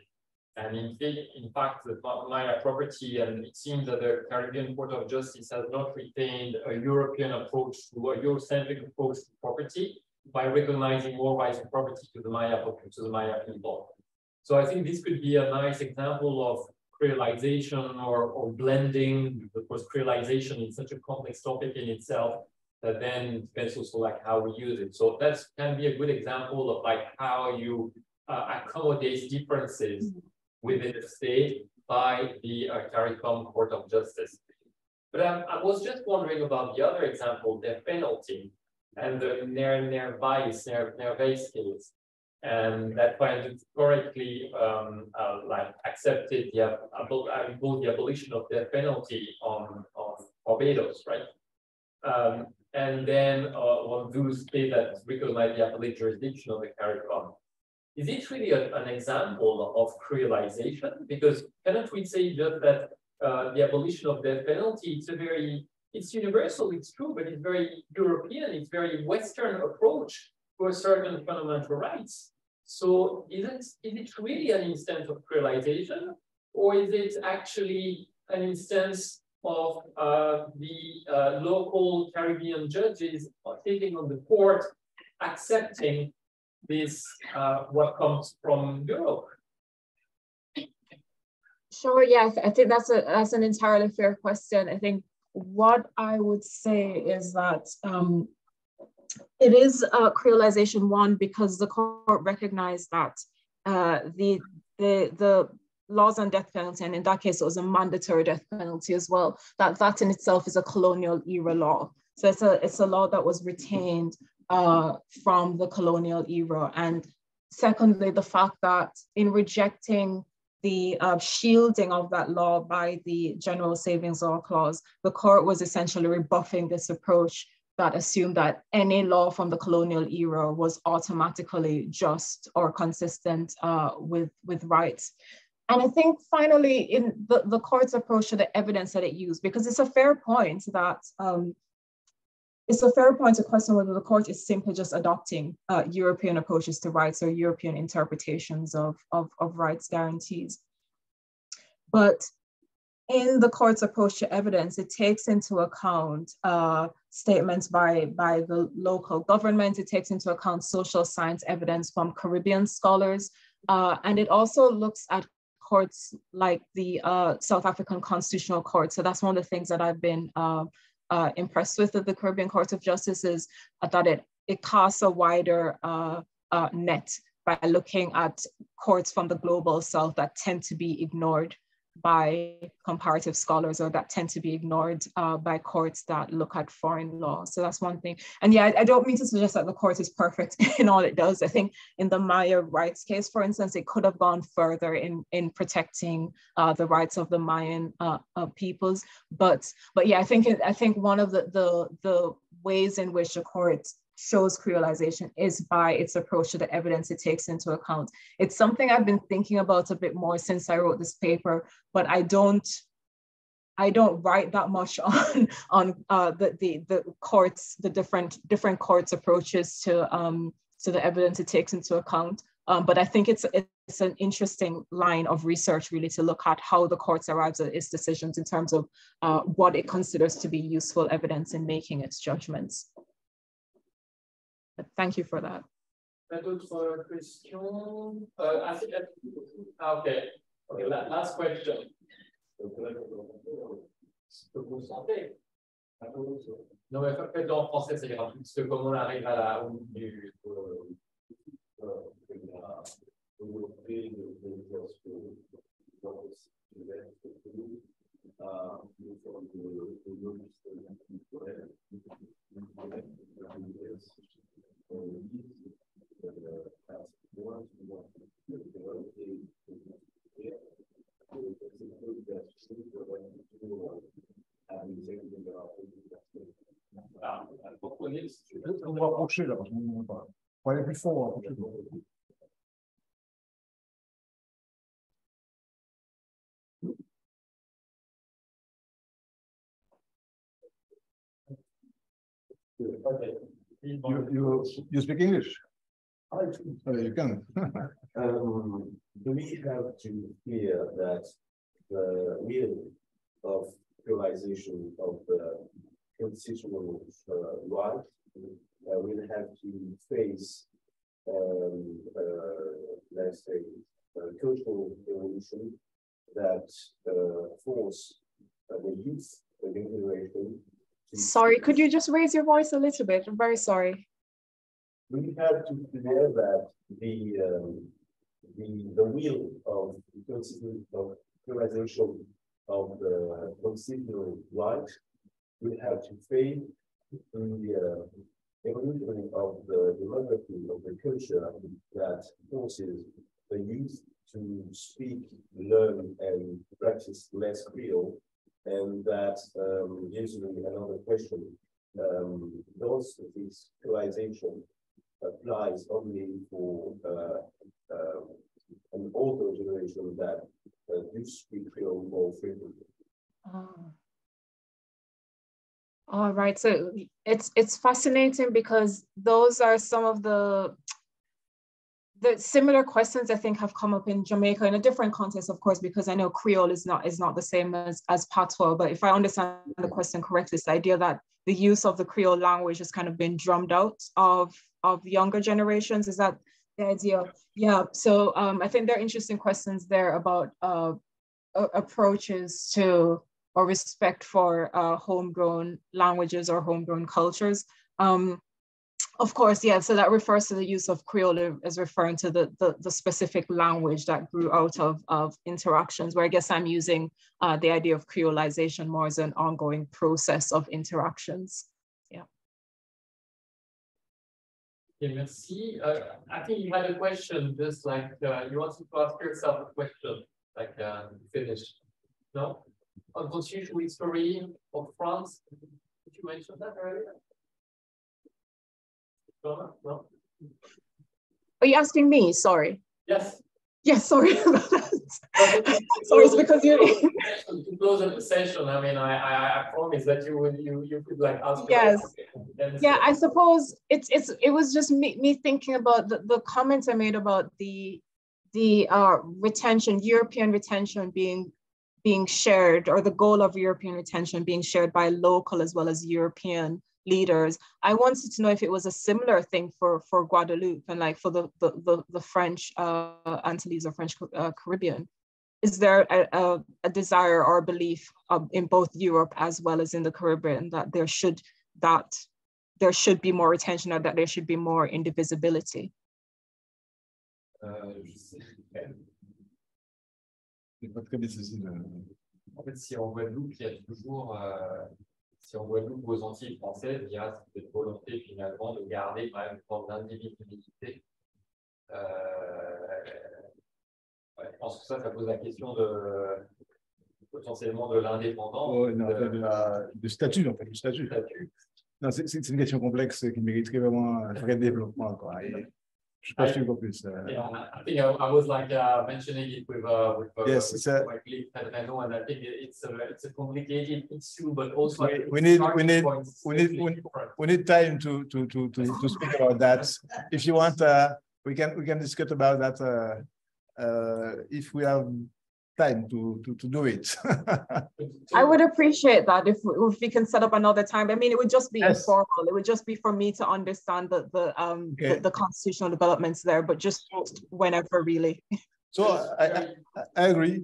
And in fact, the Maya property, and it seems that the Caribbean Court of Justice has not retained a European approach to a Eurocentric approach to property by recognizing more rights of property to the Maya people. So I think this could be a nice example of creolization or blending, because creolization is such a complex topic in itself that then depends also like how we use it. So that can be a good example of like how you accommodate differences within the state by the CARICOM Court of Justice. But I was just wondering about the other example, death penalty. and the Nervais case. And that kind correctly like accepted the abolition of the penalty on Barbados, right? And then on those states that recognize the appellate jurisdiction of the Caribbean. Is it really an example of creolization? Because cannot we say just that the abolition of death penalty, it's universal, it's true, but it's very European, it's very Western approach to a certain fundamental rights. So is it really an instance of creolization, or is it actually an instance of the local Caribbean judges taking on the court, accepting this, what comes from Europe? Sure, yes, I think that's an entirely fair question. I think what I would say is that it is a creolization one because the court recognized that the laws on death penalty, and in that case it was a mandatory death penalty as well, that in itself is a colonial era law. So it's a law that was retained from the colonial era. And secondly, the fact that in rejecting the shielding of that law by the General Savings Law Clause, the court was essentially rebuffing this approach that assumed that any law from the colonial era was automatically just or consistent with rights. And I think finally, in the court's approach to the evidence that it used, because it's a fair point that it's a fair point to question whether the court is simply just adopting European approaches to rights or European interpretations of rights guarantees. But in the court's approach to evidence, it takes into account statements by the local government. It takes into account social science evidence from Caribbean scholars. And it also looks at courts like the South African Constitutional Court. So that's one of the things that I've been impressed with the Caribbean Court of Justice is that it casts a wider net by looking at courts from the global south that tend to be ignored by comparative scholars, or that tend to be ignored by courts that look at foreign law. So that's one thing. And yeah, I don't mean to suggest that the court is perfect in all it does. I think in the Maya rights case, for instance, it could have gone further in protecting the rights of the Mayan peoples. But yeah, I think one of the ways in which the court shows creolization is by its approach to the evidence it takes into account. It's something I've been thinking about a bit more since I wrote this paper, but I don't write that much on the courts, the different courts' approaches to the evidence it takes into account. But I think it's an interesting line of research, really, to look at how the courts arrives at its decisions in terms of what it considers to be useful evidence in making its judgments. But thank you for that. D'autres questions? Okay. Last question. Vous sentez? Non, mais faites-le en français, c'est grave. Parce que comme on arrive à au bout du... On va approcher là, parce qu'on ne va pas aller plus fort. You speak English? You can. Do we have to clear that the will of realization of the constitutional right will have to face, let's say, cultural evolution that force the youth, the young generation. Sorry, could you just raise your voice a little bit? I'm very sorry. We have to clear that the will of the constitutional realization of the constitutional right will have to fade in the evolution of the demography of the culture that forces the youth to speak, learn, and practice less Creole, and that gives me another question. Does this creolization applies only for an older generation that do speak Creole more frequently? All right, so it's fascinating because those are some of the similar questions I think have come up in Jamaica in a different context, of course, because I know Creole is not the same as Patois. But if I understand the question correctly, it's the idea that the use of the Creole language has kind of been drummed out of younger generations. Is that the idea? Yeah. So I think there are interesting questions there about approaches to or respect for homegrown languages or homegrown cultures. Of course, yeah, so that refers to the use of Creole as referring to the specific language that grew out of interactions, where I guess I'm using the idea of creolization more as an ongoing process of interactions. Yeah. Okay, merci. I think you had a question, just like you wanted to ask yourself a question, like finish. No? On constitutional history of France, did you mention that earlier? No? Are you asking me? Sorry. Yes. Yes, sorry about that. Sorry, it's because you to close the session. I mean, I promise that you could like ask. Yes. Yeah, I suppose it was just me thinking about the comments I made about the retention, European retention being shared, or the goal of European retention being shared by local as well as European leaders. I wanted to know if it was a similar thing for Guadeloupe and like for the French Antilles or French Caribbean. Is there a desire or a belief in both Europe as well as in the Caribbean that there should be more retention, or that there should be more indivisibility? En fait, si en Guadeloupe, il y a toujours, si en Guadeloupe, aux Antilles françaises, il y a cette volonté finalement de garder quand même une forme d'individualité. Ouais, je pense que ça pose la question potentiellement de l'indépendance. Oh, non, de statut, en fait, du statut. Non, c'est une question complexe qui mériterait vraiment un vrai développement, quoi. Je ne sais pas si tu plus. Yeah, I think I was like mentioning it with yes, my colleague Fernando, and I think it's a complicated issue, but also we need time to speak about that. If you want, we can discuss about that if we have time to do it. I would appreciate that if we can set up another time. I mean, it would just be informal. It would just be for me to understand the constitutional developments there, but just whenever, really. So I agree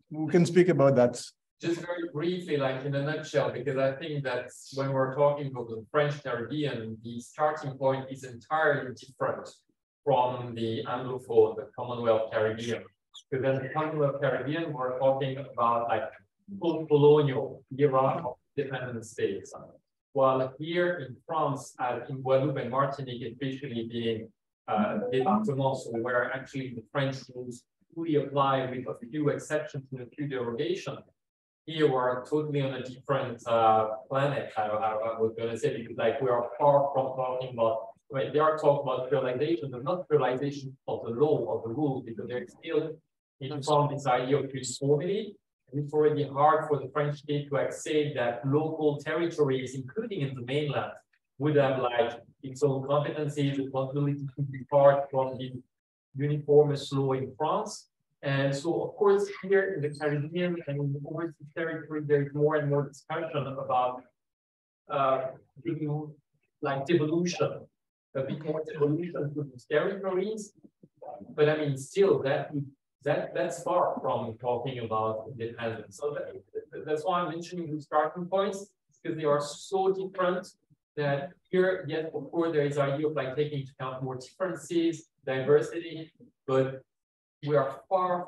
we can speak about that. Just very briefly, like in a nutshell, because I think that when we're talking about the French Caribbean, the starting point is entirely different from the anglophone, the Commonwealth Caribbean. Because in the Commonwealth Caribbean, we're talking about like post-colonial era of independent states. While here in France, in Guadeloupe and Martinique, especially being départements, so where actually the French rules fully apply with a few exceptions and a few derogations, here we're totally on a different planet, I was going to say, because like we are far from talking about, right, they are talking about creolization, but not creolization of the law, of the rules, because they're still in from this idea of uniformity. And it's already hard for the French state to accept that local territories, including in the mainland, would have like its own competencies, responsibility to be part from the uniformist law in France. And so, of course, here in the Caribbean and in the overseas territory, there's more and more discussion about like devolution, a bit more devolution to these territories. But I mean, still, that's far from talking about independence. So that's why I'm mentioning the starting points, because they are so different that here, yes, of course, there is idea of like taking into account more differences, diversity, but we are far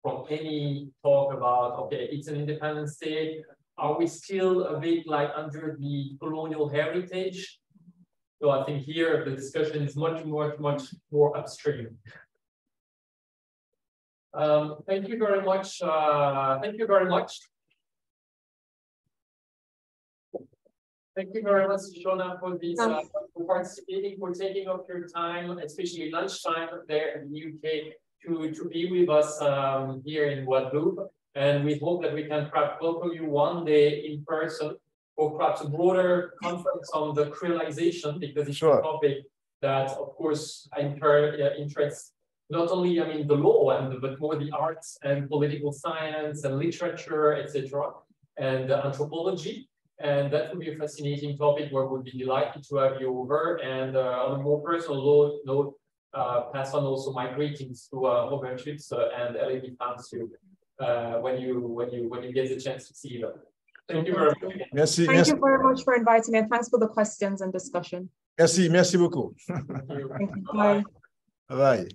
from any talk about, okay, it's an independent state, are we still a bit like under the colonial heritage? So I think here the discussion is much more upstream. Thank you very much. Thank you very much. Thank you very much, Shona, for this, for participating, for taking up your time, especially lunchtime there in the UK, to be with us here in Guadeloupe. And we hope that we can perhaps welcome you one day in person, or perhaps a broader conference on the creolization, because it's a topic that, of course, interests not only, I mean, the law, but more the arts and political science and literature, etc., and anthropology. And that would be a fascinating topic where we'd be delighted to have you over. And on a more personal note, pass on also my greetings to Robert Schütz and Eleni fans when you get the chance to see them. Thank you very much. Merci. Thank you very much for inviting me, and thanks for the questions and discussion. Merci beaucoup. Thank you. Bye. Bye.